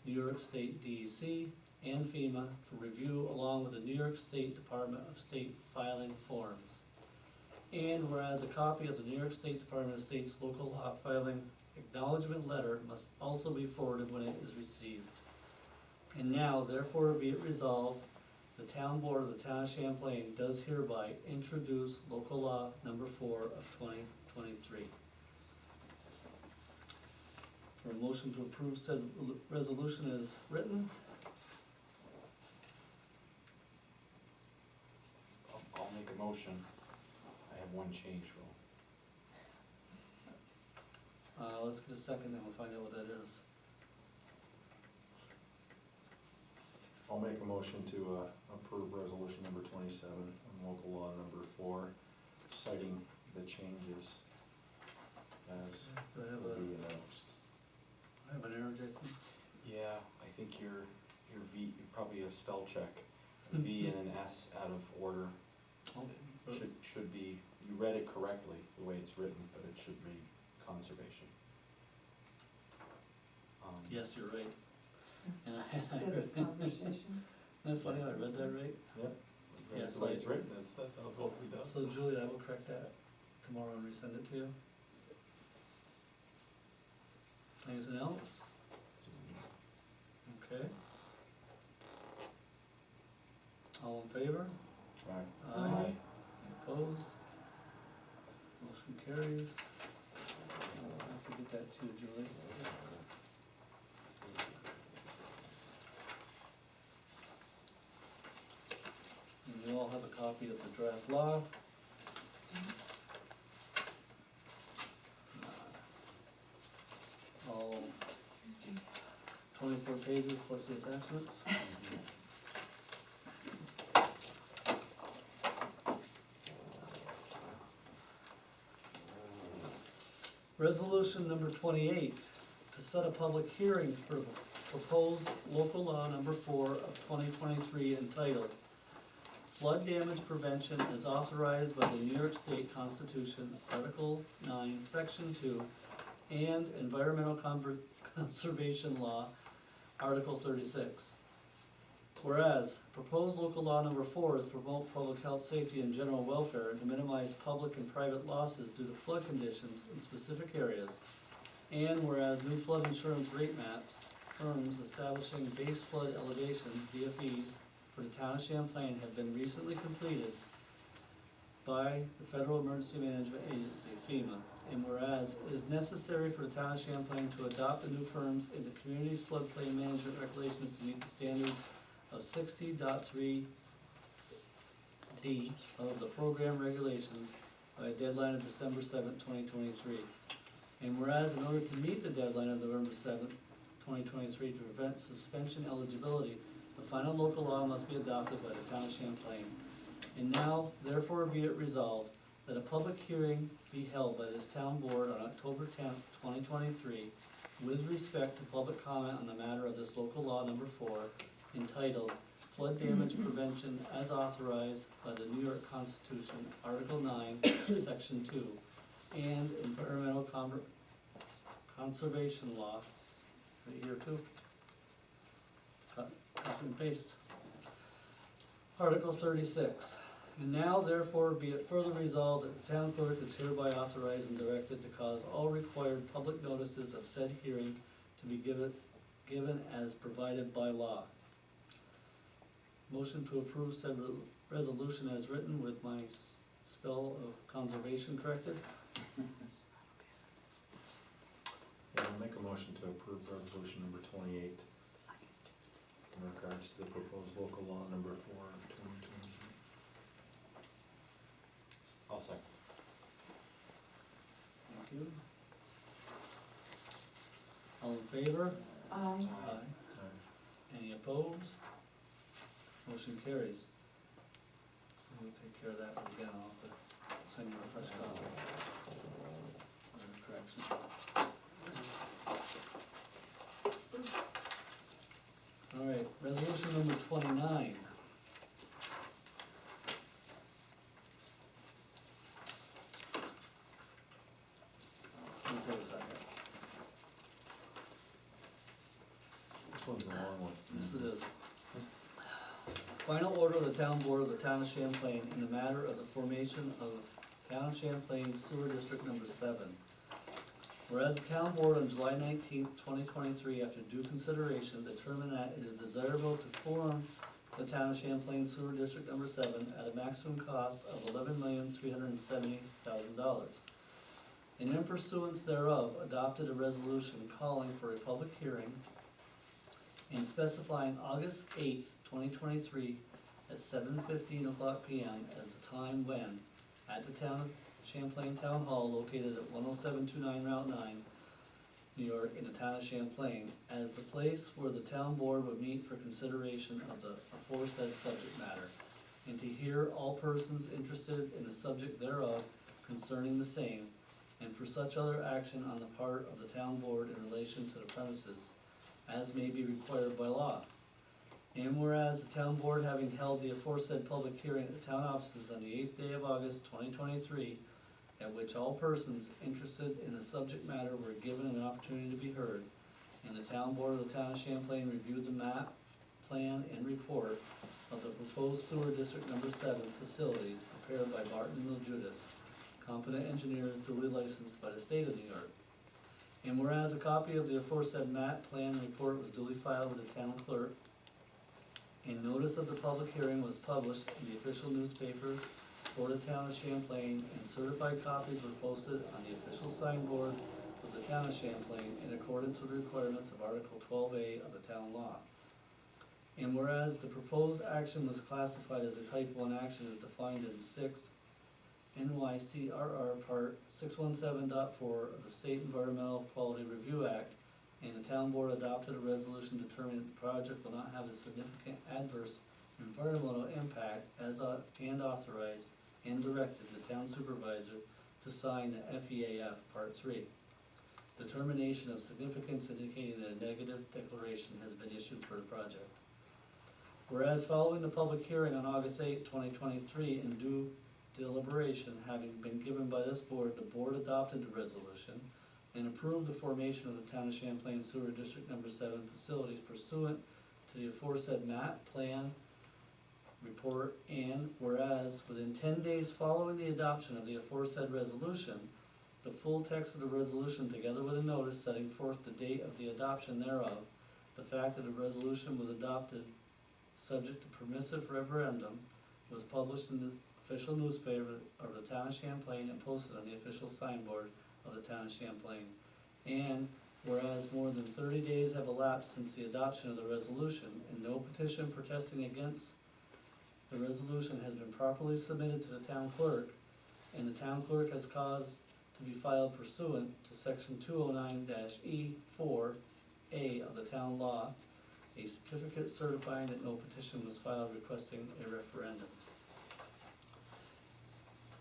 S1: New York State DEC, and FEMA for review along with the New York State Department of State filing forms. And whereas a copy of the New York State Department of State's local law filing acknowledgement letter must also be forwarded when it is received. And now, therefore, be it resolved, the town board of the town of Champlain does hereby introduce local law number 4 of 2023. For a motion to approve said resolution as written,
S9: I'll make a motion. I have one change, Will.
S1: let's get a second, then we'll find out what that is.
S2: I'll make a motion to approve resolution number 27 on local law number 4, citing the changes as
S1: Do I have
S2: will
S1: a,
S2: be announced.
S1: I have an error, Jason?
S4: Yeah, I think your V, you probably a spell check. A V and an S out of order. Should be, you read it correctly, the way it's written, but it should read conservation.
S1: Yes, you're right. And
S7: Instead of conversation.
S1: Isn't that funny, I read that right?
S2: Yep.
S1: Yes,
S2: The way it's
S1: like-
S2: written, that'll both be done.
S1: So Julie, I will correct that tomorrow and resend it to you. Anything else? Okay. All in favor?
S2: Aye.
S1: Aye. Opposed? Motion carries. I'll have to get that to you, Julie. And you all have a copy of the draft law. All 24 pages plus the attachments. Resolution number 28, to set a public hearing for proposed local law number 4 of 2023 entitled Flood Damage Prevention as authorized by the New York State Constitution, Article 9, Section 2, and Environmental Conservation Law, Article 36. Whereas, proposed local law number 4 is to promote public health, safety, and general welfare and to minimize public and private losses due to flood conditions in specific areas. And whereas new flood insurance rate maps, terms establishing base flood elevations, BFEs, for the town of Champlain have been recently completed by the Federal Emergency Management Agency, FEMA. And whereas it is necessary for the town of Champlain to adopt the new firms in the community's floodplain management regulations to meet the standards of 60.3 D of the program regulations by a deadline of December 7th, 2023. And whereas in order to meet the deadline of November 7th, 2023 to prevent suspension eligibility, the final local law must be adopted by the town of Champlain. And now, therefore be it resolved that a public hearing be held by this town board on October 10th, 2023 with respect to public comment on the matter of this local law number 4 entitled Flood Damage Prevention as authorized by the New York Constitution, Article 9, Section 2, and Environmental Conservation Law, right here too. Cut and paste. Article 36. And now therefore be it further resolved that the town clerk is hereby authorized and directed to cause all required public notices of said hearing to be given as provided by law. Motion to approve said resolution as written with my spell of conservation corrected.
S2: Yeah, I'll make a motion to approve resolution number 28 in regards to the proposed local law number 4 of 2023.
S4: I'll second.
S1: Thank you. All in favor?
S7: Aye.
S2: Aye.
S1: Any opposed? Motion carries. So we'll take care of that one again, I'll have to send you a fresh copy. Or correction. All right, resolution number 29. Let me take a second.
S2: This one's a long one.
S1: Yes, it is. Final order of the town board of the town of Champlain in the matter of the formation of town of Champlain sewer district number 7. Whereas the town board on July 19th, 2023, after due consideration, determined that it is desirable to form the town of Champlain sewer district number 7 at a maximum cost of $11,370,000. And in pursuance thereof, adopted a resolution calling for a public hearing and specifying August 8th, 2023 at 7:15 p.m. as the time when, at the town of Champlain Town Hall located at 10729 Route 9, New York, in the town of Champlain, as the place where the town board would meet for consideration of the aforesaid subject matter, and to hear all persons interested in the subject thereof concerning the same, and for such other action on the part of the town board in relation to the premises as may be required by law. And whereas the town board, having held the aforesaid public hearing at the town offices on the 8th day of August 2023, at which all persons interested in the subject matter were given an opportunity to be heard, and the town board of the town of Champlain reviewed the map, plan, and report of the proposed sewer district number 7 facilities prepared by Barton and Judas, competent engineers duly licensed by the state of New York. And whereas a copy of the aforesaid map, plan, and report was duly filed with the town clerk, and notice of the public hearing was published in the official newspaper for the town of Champlain, and certified copies were posted on the official signboard of the town of Champlain in accordance with the requirements of Article 12A of the town law. And whereas the proposed action was classified as a type 1 action as defined in 6 NYCRR Part 617.4 of the State Environmental Quality Review Act, and the town board adopted a resolution determining that the project will not have a significant adverse environmental impact as and authorized and directed the town supervisor to sign the FEAF Part 3. Determination of significance indicating that a negative declaration has been issued for the project. Whereas following the public hearing on August 8, 2023, in due deliberation having been given by this board, the board adopted the resolution and approved the formation of the town of Champlain Sewer District Number 7 facilities pursuant to the aforesaid map, plan, report, and whereas within 10 days following the adoption of the aforesaid resolution, the full text of the resolution together with a notice setting forth the date of the adoption thereof, the fact that the resolution was adopted subject to permissive referendum, was published in the official newspaper of the town of Champlain and posted on the official signboard of the town of Champlain. And whereas more than 30 days have elapsed since the adoption of the resolution, and no petition protesting against the resolution has been properly submitted to the town clerk, and the town clerk has caused to be filed pursuant to section 209-E4A of the town law, a certificate certifying that no petition was filed requesting a referendum.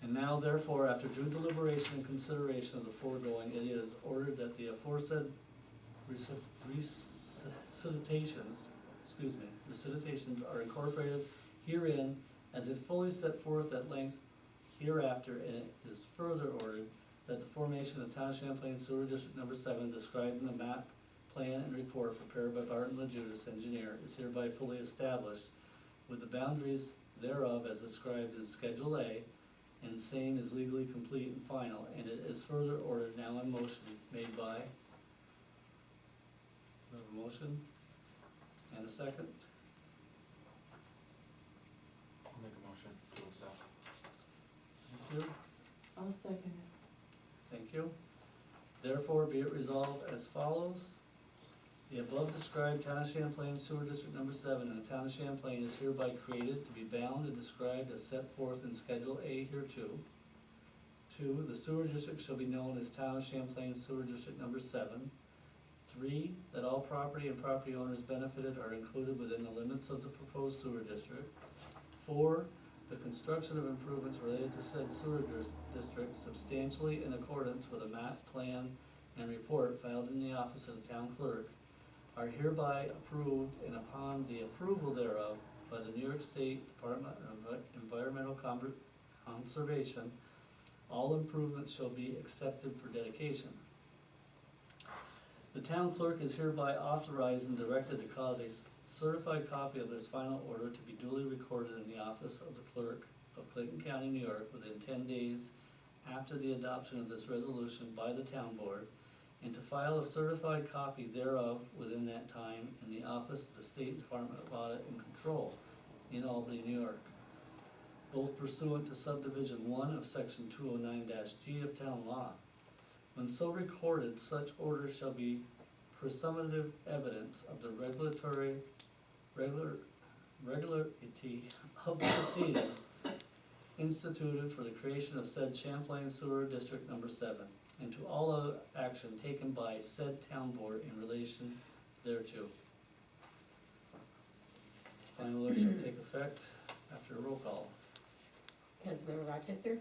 S1: And now therefore, after due deliberation and consideration of the foregoing, it is ordered that the aforesaid recitations are incorporated herein as if fully set forth at length hereafter, and it is further ordered that the formation of Town of Champlain Sewer District Number 7 described in the map, plan, and report prepared by Barton LaJudas, engineer, is hereby fully established with the boundaries thereof as described in Schedule A, and same is legally complete and final, and it is further ordered now in motion made by, we have a motion and a second.
S9: I'll make a motion to accept.
S1: Thank you.
S7: I'll second it.
S1: Thank you. Therefore, be it resolved as follows. The above described Town of Champlain Sewer District Number 7 in the Town of Champlain is hereby created to be bound and described as set forth in Schedule A hereto. 2, the sewer district shall be known as Town of Champlain Sewer District Number 7. 3, that all property and property owners benefited are included within the limits of the proposed sewer district. 4, the construction of improvements related to said sewer district substantially in accordance with a map, plan, and report filed in the office of the town clerk are hereby approved, and upon the approval thereof by the New York State Department of Environmental Conservation, all improvements shall be accepted for dedication. The town clerk is hereby authorized and directed to cause a certified copy of this final order to be duly recorded in the office of the clerk of Clayton County, New York, within 10 days after the adoption of this resolution by the town board, and to file a certified copy thereof within that time in the office of the State Department of Audit and Control in Albany, New York, both pursuant to subdivision 1 of section 209-G of town law. When so recorded, such order shall be presumptive evidence of the regularity of the proceedings instituted for the creation of said Champlain Sewer District Number 7. and to all other action taken by said town board in relation thereto. Final order shall take effect after a roll call.
S3: Councilmember Rochester,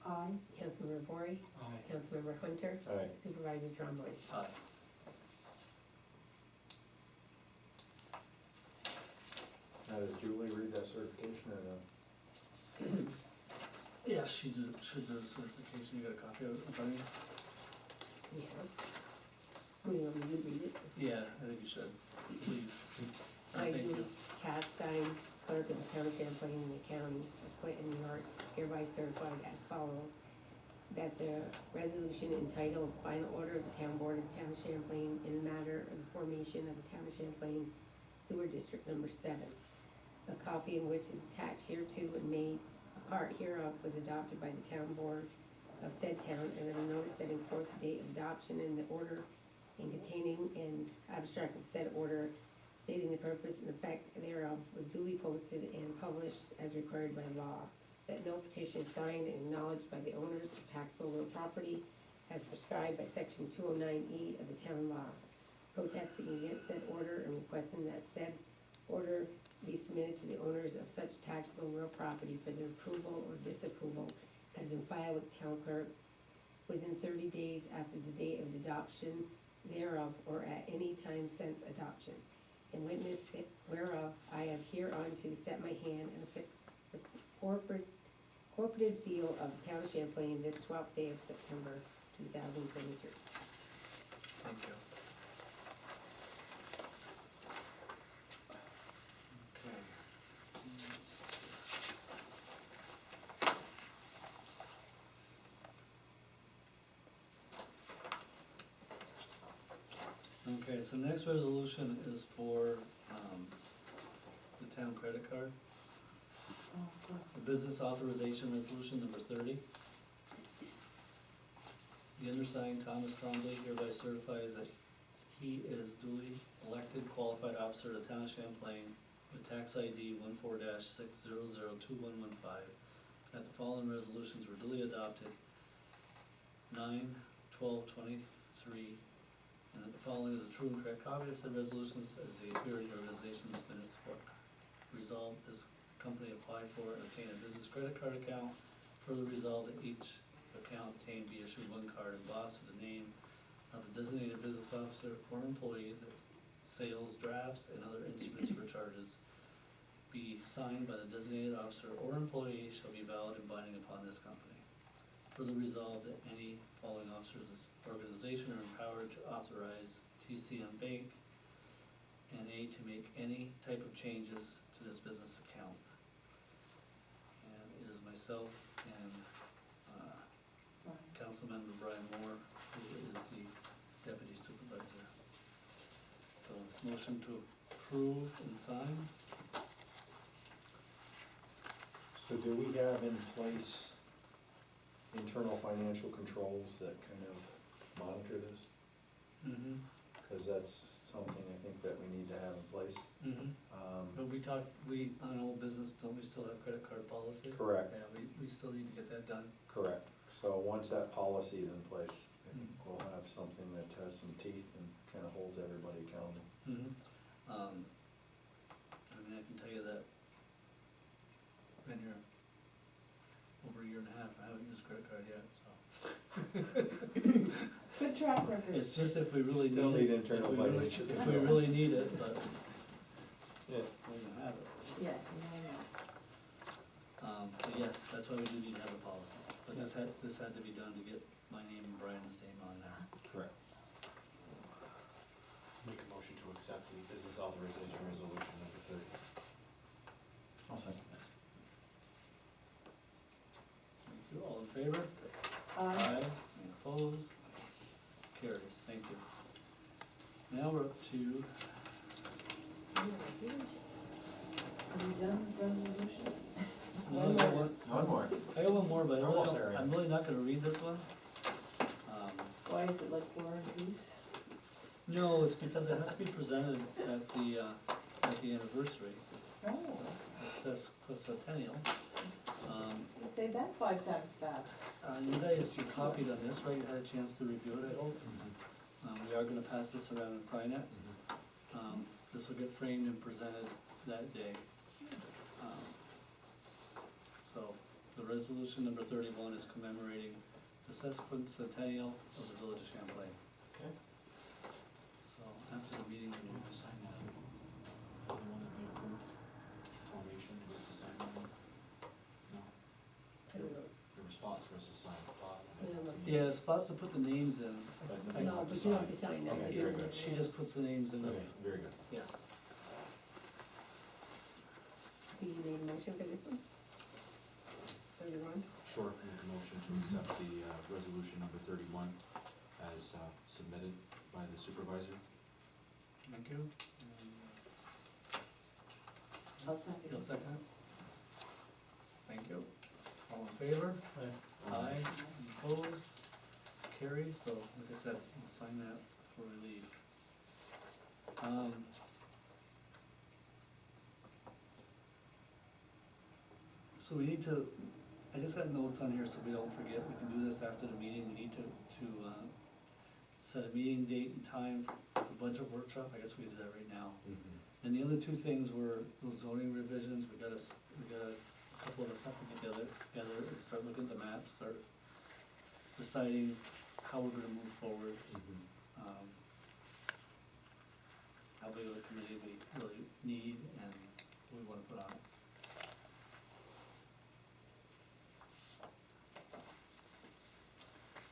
S7: Aye.
S3: Councilmember Bory,
S9: Aye.
S3: Councilmember Hunter,
S2: Aye.
S3: Supervisor Trombley.
S1: Aye.
S2: Now, does Julie read that certification or no?
S1: Yes, she should do the certification, you got a copy of it in front of you?
S3: Yeah. We want me to read it?
S1: Yeah, I think you should, please.
S3: I,
S1: Thank
S3: Julie
S1: you.
S3: Castine, clerk of the town of Champlain in the county of Clinton, New York, hereby certified as follows. That the resolution entitled Final Order of the Town Board of the Town of Champlain in the matter of the formation of the Town of Champlain Sewer District Number 7. A copy of which is attached hereto and made a part hereof was adopted by the town board of said town, and that a notice setting forth the date of adoption and the order and containing an abstract of said order stating the purpose and effect thereof was duly posted and published as required by law. That no petition signed and acknowledged by the owners of taxable real property as prescribed by section 209E of the town law, protesting against said order and requesting that said order be submitted to the owners of such taxable real property for their approval or disapproval has been filed with the town clerk within 30 days after the date of adoption thereof or at any time since adoption. In witness whereof, I have hereon to set my hand and affix the corporative seal of the town of Champlain this 12th day of September 2023.
S1: Thank you. Okay. Okay, so next resolution is for, the town credit card. The business authorization resolution number 30. The undersigned Thomas Trombley hereby certifies that he is duly elected qualified officer of the town of Champlain with tax ID 14-6002115. That the following resolutions were duly adopted 9/12/23, and that the following is a true and correct copy of said resolutions as they appear in the organization's minutes book. Resolved, this company apply for and obtain a business credit card account. Further resolved that each account obtained be issued one card embossed with the name of the designated business officer or employee, that sales, drafts, and other instruments for charges be signed by the designated officer or employee shall be valid and binding upon this company. Further resolved that any following officers of this organization are empowered to authorize TCM Bank and A to make any type of changes to this business account. And it is myself and Councilmember Brian Moore, who is the deputy supervisor. So, motion to approve and sign.
S2: So do we have in place internal financial controls that kind of monitor this?
S1: Mm-hmm.
S2: Because that's something I think that we need to have in place.
S1: Mm-hmm. But on old business, don't we still have credit card policy?
S2: Correct.
S1: Yeah, we still need to get that done.
S2: Correct. So once that policy is in place, I think
S1: Mm.
S2: we'll have something that has some teeth and kind of holds everybody accountable.
S1: Mm-hmm. I mean, I can tell you that been here over a year and a half, I haven't used a credit card yet, so.
S7: Good track record.
S1: It's just if we really
S2: Still
S1: need
S2: need
S1: it.
S2: internal
S1: if we really-
S2: financial
S1: If we really need it, but
S2: Yeah.
S1: we don't have it.
S7: Yeah.
S1: But yes, that's why we do need to have a policy. But this had to be done to get my name and Brian's name on there.
S2: Correct.
S9: Make a motion to accept the business authorization resolution number 30.
S2: I'll second that.
S1: Thank you. All in favor?
S7: Aye.
S1: Any opposed? Carries. Thank you. Now we're up to,
S7: Are we done with resolutions?
S1: no, I got one.
S2: One more.
S1: I got one more, but
S2: Almost there, yeah.
S1: I'm really not gonna read this one.
S7: Why is it like War and Peace?
S1: No, it's because it has to be presented at the anniversary.
S7: Oh.
S1: It says centennial.
S7: Say that 5 times fast.
S1: You guys, you copied on this, right? You had a chance to review it, I hope. We are gonna pass this around and sign it. This will get framed and presented that day. So, the resolution number 31 is commemorating the sesquicentennial of the village of Champlain.
S4: Okay.
S1: So, after the meeting,
S9: Do we have to sign that? The one that we approved, formation, do we have to sign that one? No, there were spots for us to sign at the bottom.
S1: yeah, spots to put the names in.
S9: But
S3: No, but you don't have to sign that.
S9: Okay,
S3: Just-
S9: very good.
S1: She just puts the names in the,
S9: Okay, very good.
S1: yes.
S3: So you made a motion for this one? 31?
S9: Sure, make a motion to accept the resolution number 31 as submitted by the supervisor.
S1: Thank you.
S7: I'll second
S1: You'll
S7: it.
S1: second it? Thank you. All in favor? Aye. Opposed? Carries, so like I said, we'll sign that before we leave. So we need to, I just got notes on here so we don't forget, we can do this after the meeting, we need to set a meeting date and time for budget workshop, I guess we do that right now. And the other two things were those zoning revisions, we got a couple of us have to get together and start looking at the maps, start deciding how we're gonna move forward. How big of a committee we really need and what we wanna put on it.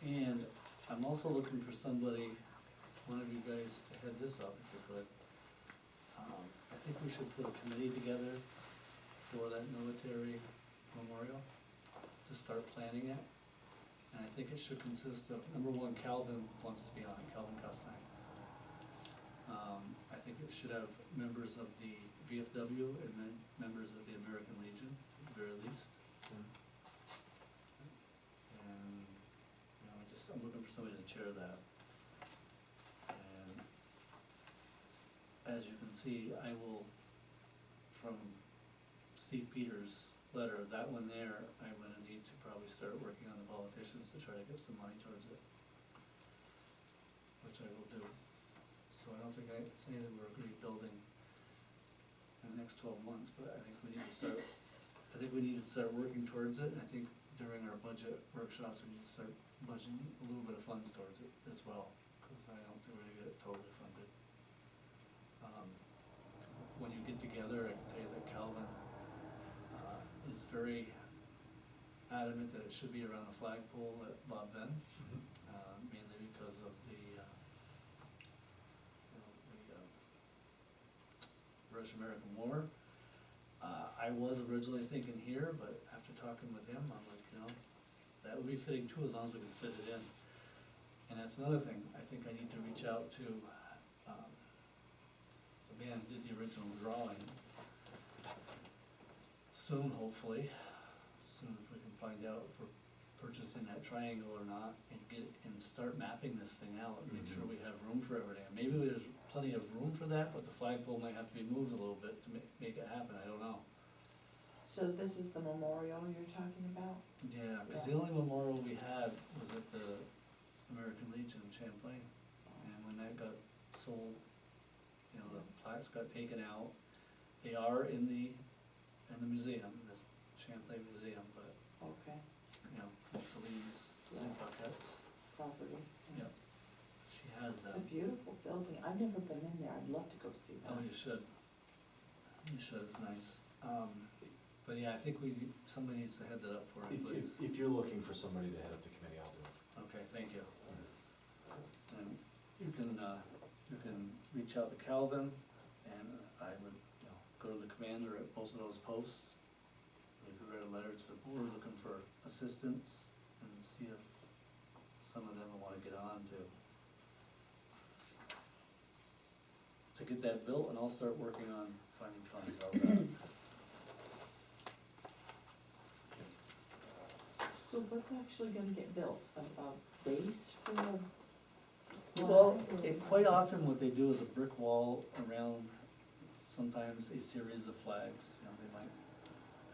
S1: And I'm also looking for somebody, one of you guys to head this up if you could. I think we should put a committee together for that military memorial, to start planning it. And I think it should consist of, number one, Calvin wants to be on it, Calvin Costine. I think it should have members of the VFW and then members of the American Legion, at the very least. And, I'm looking for somebody to chair that. And as you can see, I will, from Steve Peters' letter, that one there, I'm gonna need to probably start working on the politicians to try to get some money towards it. Which I will do. So I don't think I say that we're gonna be building in the next 12 months, but I think we need to start working towards it, and I think during our budget workshops, we need to start budgeting a little bit of funds towards it as well, because I don't think we're gonna get it totally funded. When you get together, I can tell you that Calvin is very adamant that it should be around the flagpole at Bob Ben, mainly because of the Russian-American War. I was originally thinking here, but after talking with him, I'm like, that would be fitting too, as long as we can fit it in. And that's another thing, I think I need to reach out to, the man who did the original drawing. Soon, hopefully, soon if we can find out if we're purchasing that triangle or not, and start mapping this thing out, and make sure we have room for everything. Maybe there's plenty of room for that, but the flagpole might have to be moved a little bit to make it happen, I don't know.
S7: So this is the memorial you're talking about?
S1: Yeah, because the only memorial we had was at the American Legion in Champlain, and when that got sold, the plaques got taken out. They are in the museum, the Champlain Museum, but,
S7: Okay,
S1: Mussolini's zinc buckets,
S7: property.
S1: yeah, she has
S7: It's a
S1: them.
S7: beautiful building. I've never been in there. I'd love to go see that.
S1: Oh, you should. You should, it's nice. But yeah, I think somebody needs to head that up for it, please.
S9: If you're looking for somebody to head up the committee, I'll do it.
S1: Okay, thank you. And you can reach out to Calvin, and I would, go to the commander at both of those posts. We could write a letter to the board looking for assistance, and see if some of them will wanna get on to get that built, and I'll start working on finding funds out of that.
S7: So what's actually gonna get built? A base for the
S1: Well,
S7: flag, or-
S1: quite often what they do is a brick wall around, sometimes a series of flags, they might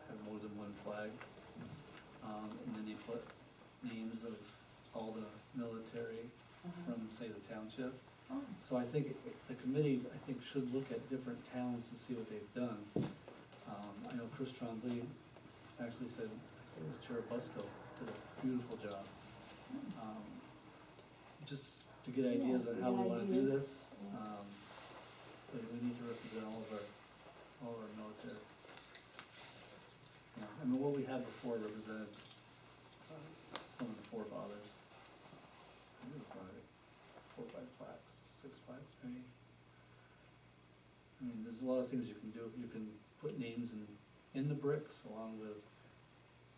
S1: have more than one flag. and then you put names of all the military from, say, the township.
S7: Oh.
S1: So I think the committee, I think, should look at different towns to see what they've done. I know Chris Trombley actually said, I think it was Cherubusco, did a beautiful job. Just to get ideas
S3: Yeah,
S1: on how we
S3: good
S1: wanna do
S3: ideas.
S1: this. But we need to represent all of our military. I mean, what we had before represented some of the forefathers. I think it was like 4 or 5 plaques, 6 plaques maybe. I mean, there's a lot of things you can do. You can put names in the bricks along with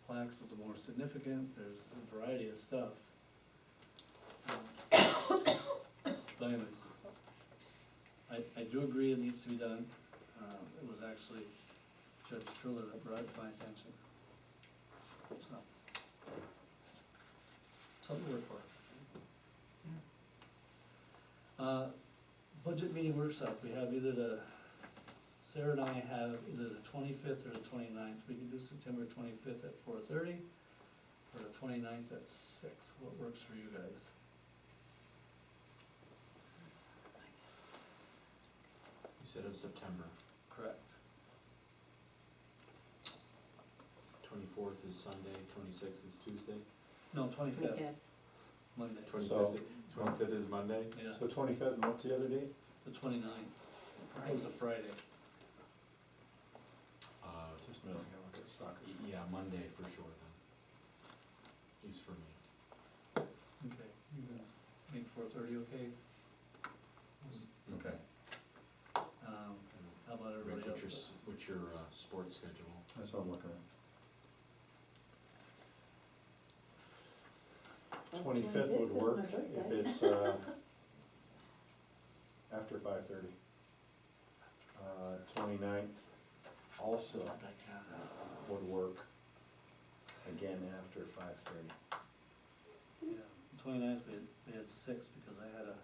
S1: plaques of the more significant. There's a variety of stuff. But anyways, I do agree it needs to be done. It was actually Judge Triller that brought it to my attention. So, something to work for. Budget meeting workshop, we have Sarah and I have either the 25th or the 29th. We can do September 25th at 4:30 or the 29th at 6. What works for you guys?
S9: You said of September,
S1: Correct.
S9: 24th is Sunday, 26th is Tuesday,
S1: No, 25th,
S3: Okay.
S1: Monday.
S9: 25th is Monday?
S1: Yeah,
S6: So 25th, and what's the other date?
S1: the 29th. It was a Friday.
S6: Just a minute, I gotta look at the soccer.
S9: Yeah, Monday for sure then, at least for me.
S1: Okay, you gonna make 4:30 okay?
S6: Okay.
S1: How about everybody
S9: Rick,
S1: else?
S9: what's your sports schedule?
S6: That's what I'm looking at. 25th would work if it's, after 5:30. 29th also would work, again after 5:30.
S1: Yeah, 29th, we had 6 because I had a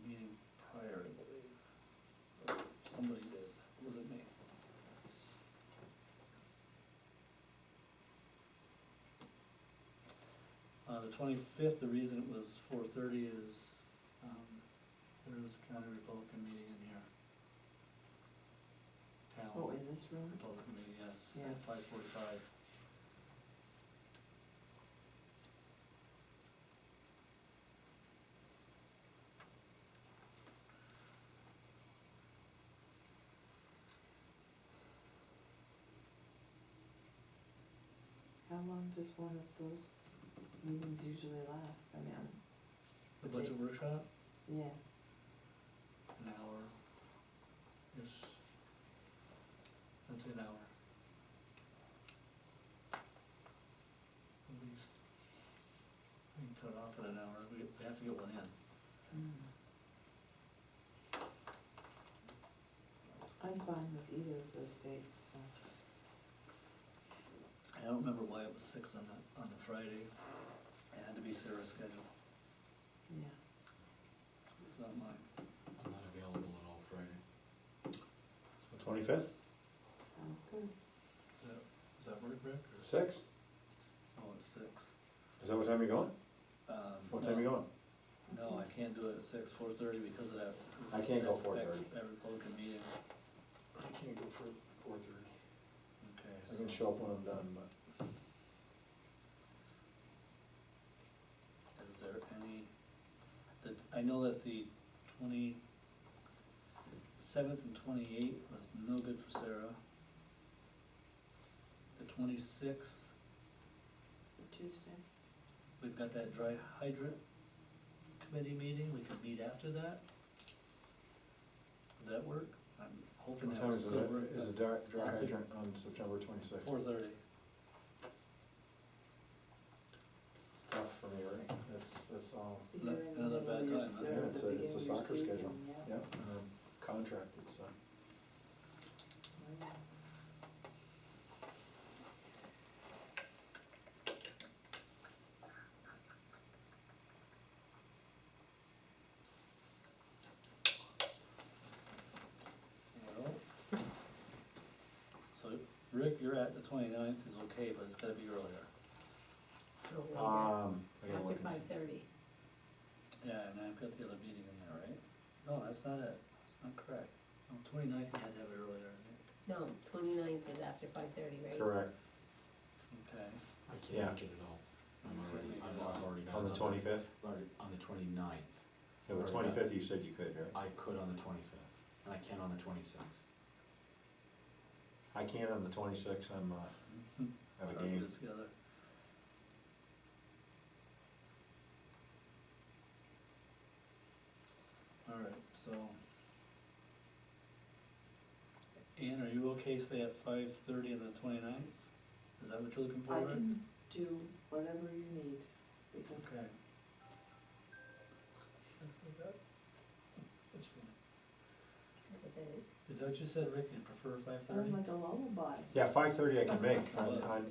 S1: meeting prior, I believe. Or somebody did, it wasn't me. The 25th, the reason it was 4:30 is, there is a county Republican meeting in here. Town
S8: Oh, in this room?
S1: Republican meeting, yes,
S8: Yeah.
S1: at 5:45.
S10: How long does one of those meetings usually last? I mean,
S1: The budget workshop,
S10: yeah,
S1: an hour-ish. I'd say an hour. At least. We can cut it off at an hour, we have to get one in.
S10: I'm fine with either of those dates, so.
S1: I don't remember why it was 6 on the Friday. It had to be Sarah's schedule,
S10: Yeah.
S1: it's not mine.
S9: I'm not available at all Friday.
S6: So 25th,
S10: Sounds good.
S1: Does that work, Rick? or-
S6: 6?
S1: Oh, it's 6.
S6: Is that what time you're going? What time are you going?
S1: No, I can't do it at 6, 4:30 because of that.
S6: I can't go
S1: that-
S6: 4:30.
S1: That Republican meeting.
S6: I can't go for 4:30.
S1: Okay,
S6: I
S1: so.
S6: can show up when I'm done, but.
S1: Is there any, I know that the 27th and 28th was no good for Sarah. The 26th,
S10: Tuesday.
S1: we've got that dry hydrant committee meeting, we can meet after that. Would that work? I'm hoping
S6: What
S1: that
S6: time
S1: will
S6: is
S1: still
S6: it,
S1: work.
S6: is it dry hydrant on September 26th?
S1: 4:30.
S6: Tough for me, right? That's all,
S10: You're in the
S1: Another
S10: middle
S1: bad
S10: of your
S1: time, huh?
S10: se-
S6: yeah,
S10: the
S6: it's a
S10: beginning of your
S6: soccer
S10: season,
S6: schedule,
S10: yeah.
S6: yeah, and I'm contracted, so.
S1: Well, so Rick, you're at the 29th is okay, but it's gotta be earlier.
S3: Oh, later,
S2: I gotta
S3: after
S2: look and see.
S3: 5:30.
S1: Yeah, and I've got the other meeting in there, right? No, that's not it, that's not correct. No, 29th you had to have it earlier, I think.
S3: No, 29th is after 5:30, right?
S2: Correct,
S1: Okay.
S9: I
S2: Yeah.
S9: can't make it at all. I've already got.
S2: on the
S9: another-
S2: 25th?
S9: On the 29th.
S2: Yeah, the 25th you said you could, right?
S9: I could on the 25th, and I can on the 26th.
S2: I can't on the 26th, I'm, have a
S1: Try to
S2: game.
S1: put this together. All right, so. Ann, are you okay, say at 5:30 on the 29th? Is that what you're looking for,
S10: I
S1: Rick?
S10: can do whatever you need, because
S1: Okay. That's fine.
S3: What that is.
S1: Is that what you said, Rick, you prefer
S10: I
S1: 5:30?
S10: sound like a lullaby.
S2: Yeah, 5:30 I can make on,
S1: Well,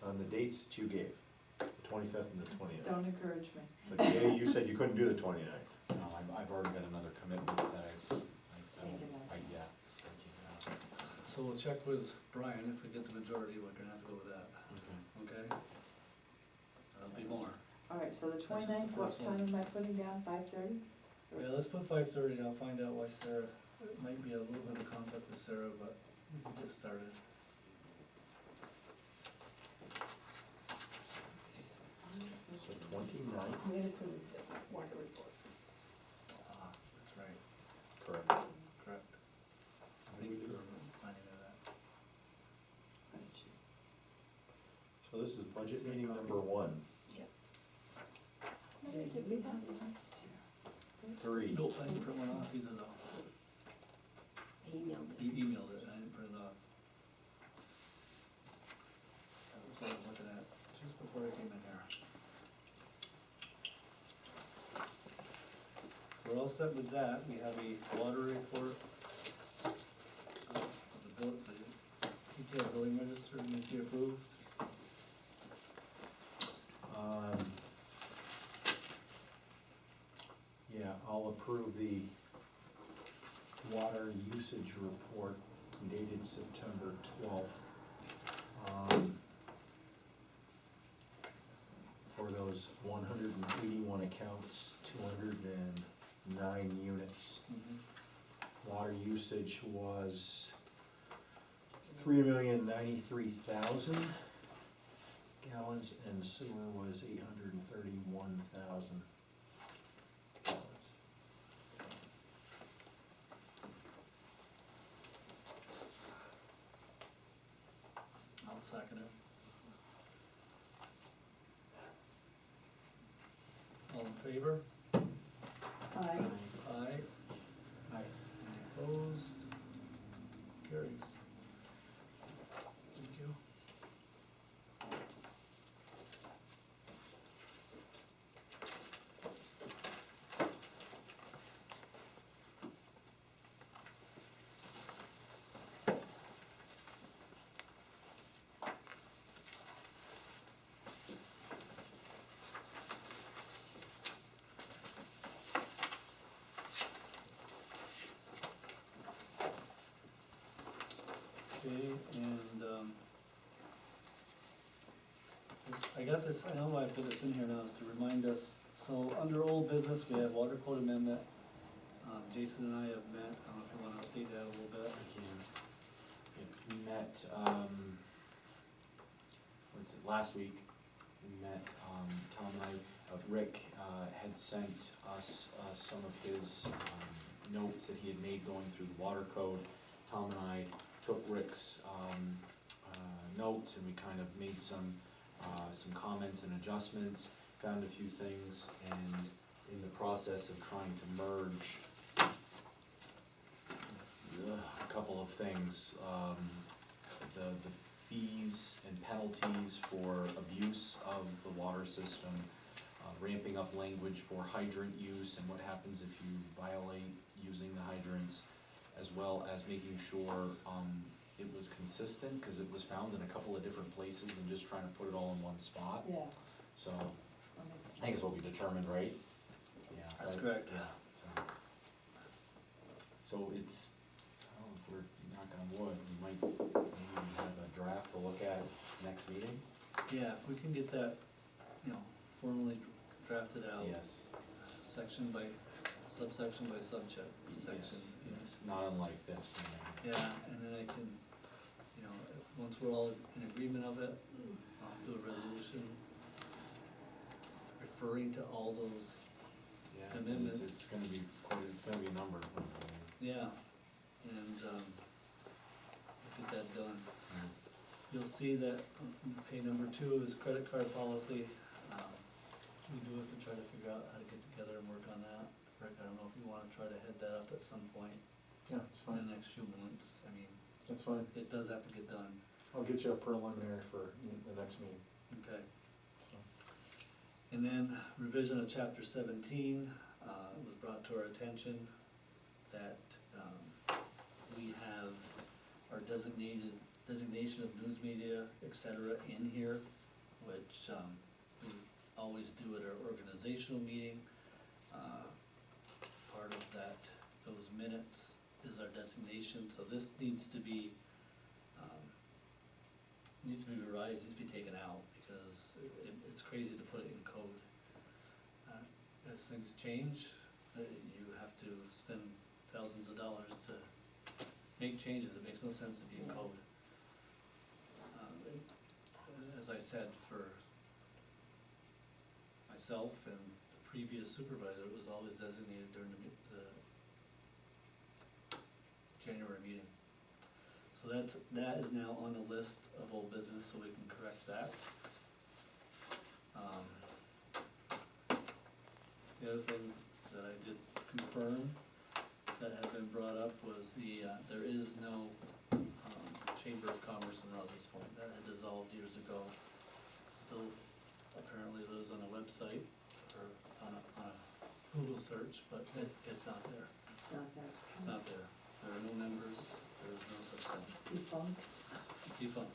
S2: on the dates that you gave, the 25th and the 29th.
S10: Don't encourage me.
S2: But Jay, you said you couldn't do the 29th.
S9: No, I've already got another commitment that I
S10: Can't get out.
S9: yeah, I can't,
S1: So we'll check with Brian, if we get the majority, we're gonna have to go with that,
S9: okay.
S1: okay? That'll be more.
S10: All right, so the
S1: just the
S10: 29th, what
S1: first one.
S10: time am I putting down, 5:30?
S1: Yeah, let's put 5:30, and I'll find out why Sarah, it might be a little bit of conflict with Sarah, but we can get started.
S2: So 29th,
S3: I'm gonna approve the water report.
S1: Ah, that's right,
S2: correct.
S1: correct. Thank you for finding that.
S2: So this is budget meeting number 1,
S3: Yep.
S10: Maybe did we have last year?
S2: 3.
S1: Nope, I didn't print one off either though.
S3: He emailed
S1: You
S3: me.
S1: emailed it, I didn't print it off. That was what I was looking at just before I came in here. We're all set with that, we have a water report. The detailed billing register needs to be approved.
S2: Yeah, I'll approve the water usage report dated September 12th. For those 181 accounts, 209 units. Water usage was 3,093,000 gallons, and sewer was 831,000 gallons.
S1: I'll second it. All in favor?
S10: Aye.
S1: Aye.
S2: Aye.
S1: Any opposed? Carries. Thank you. Okay, and, I got this, I know why I put this in here now, is to remind us, so under old business, we have water code amendment. Jason and I have met, I don't know if you wanna update that a little bit.
S9: I can. Yeah, we met, what's it, last week, we met, Tom and I, Rick, had sent us, some of his, notes that he had made going through the water code. Tom and I took Rick's, notes and we kind of made some comments and adjustments, found a few things, and in the process of trying to merge a couple of things, the fees and penalties for abuse of the water system, ramping up language for hydrant use and what happens if you violate using the hydrants, as well as making sure, it was consistent, cause it was found in a couple of different places, and just trying to put it all in one spot,
S10: Yeah.
S9: so, I think it's what we determined, right? Yeah.
S1: That's
S9: right?
S1: correct.
S9: Yeah, so it's, I don't know, if we're knocking on wood, we might maybe have a draft to look at next meeting.
S1: Yeah, if we can get that you know, formally drafted out.
S9: Yes.
S1: Section by, subsection by subject, section, you know.
S9: Yes, not unlike this.
S1: Yeah, and then I can, you know, once we're all in agreement of it, I'll do a resolution referring to all those,
S9: Yeah, 'cause
S1: amendments.
S9: it's gonna be quite, it's gonna be a number of them.
S1: yeah, and, we'll get that done.
S9: Mm.
S1: You'll see that, pay number 2 is credit card policy. We do have to try to figure out how to get together and work on that. Rick, I don't know if you wanna try to head that up at some point
S2: Yeah, it's
S1: in
S2: fine,
S1: the next few months. I mean,
S2: that's fine.
S1: it does have to get done,
S2: I'll get you a preliminary for the next meeting,
S1: okay?
S2: so.
S1: And then revision of chapter 17, was brought to our attention that, we have our designation of news media, et cetera, in here, which, we always do at our organizational meeting. Part of that, those minutes is our designation, so this needs to be, revised, needs to be taken out, because it's crazy to put it in code. As things change, you have to spend thousands of dollars to make changes, it makes no sense to be in code. As I said, for myself and the previous supervisor, it was always designated during the January meeting. So that is now on the list of old business, so we can correct that. The other thing that I did confirm that had been brought up was there is no, Chamber of Commerce in Rouse's Point, that had dissolved years ago. Still apparently lives on a website or on a Google search, but it's not there.
S10: It's not that.
S1: It's not there. There are no members, there is no such thing.
S10: Defunct.
S1: Defunct.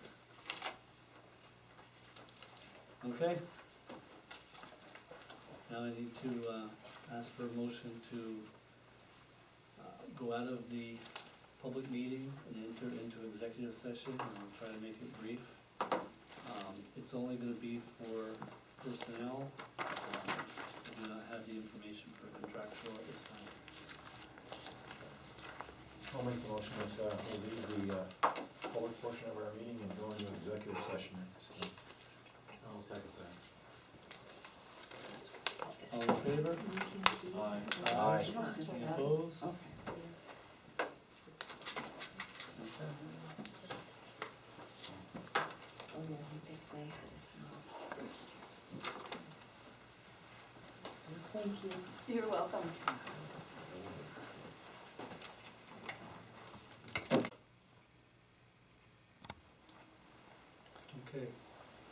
S1: Okay. Now I need to, ask for a motion to, go out of the public meeting and enter into executive session, and I'll try to make it brief. It's only gonna be for personnel. We do not have the information for contractual at this time.
S2: I'll make the motion that we'll leave the public portion of our meeting and go into executive session at this time.
S9: I'll second that.
S1: All in favor?
S9: Aye.
S2: Aye.
S1: Any opposed?
S10: Okay.
S1: Okay.
S10: Oh, yeah, you just say it's not. Thank you.
S7: You're welcome.
S1: Okay,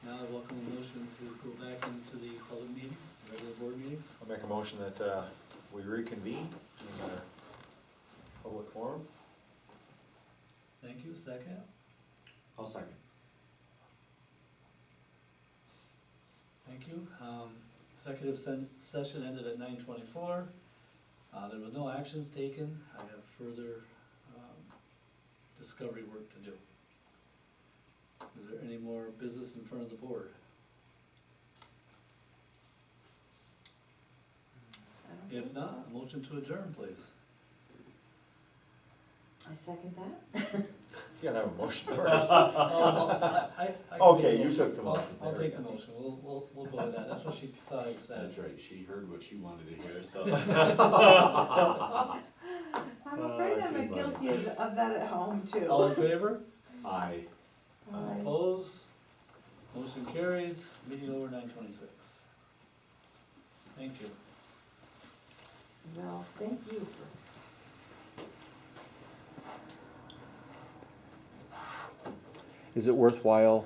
S1: now I welcome a motion to go back into the public meeting, regular board meeting.
S2: I'll make a motion that we reconvene in our public forum.
S1: Thank you, second.
S9: I'll second.
S1: Thank you. Executive session ended at 9:24. There was no actions taken. I have further discovery work to do. Is there any more business in front of the board? If not, a motion to adjourn, please.
S10: I second that.
S2: You gotta have a motion first.
S1: I can
S2: Okay,
S1: make a
S2: you
S1: motion.
S2: took the motion.
S1: I'll
S2: There we
S1: take the
S2: go.
S1: motion. We'll go with that. That's what she thought I said.
S9: That's right, she heard what she wanted to hear, so.
S7: I'm afraid I'm
S2: too funny.
S7: guilty of that at home too.
S1: All in favor?
S9: Aye.
S7: Aye.
S1: Opposed? Motion carries. Meeting over 9:26. Thank you.
S10: Well, thank you for.
S2: Is it worthwhile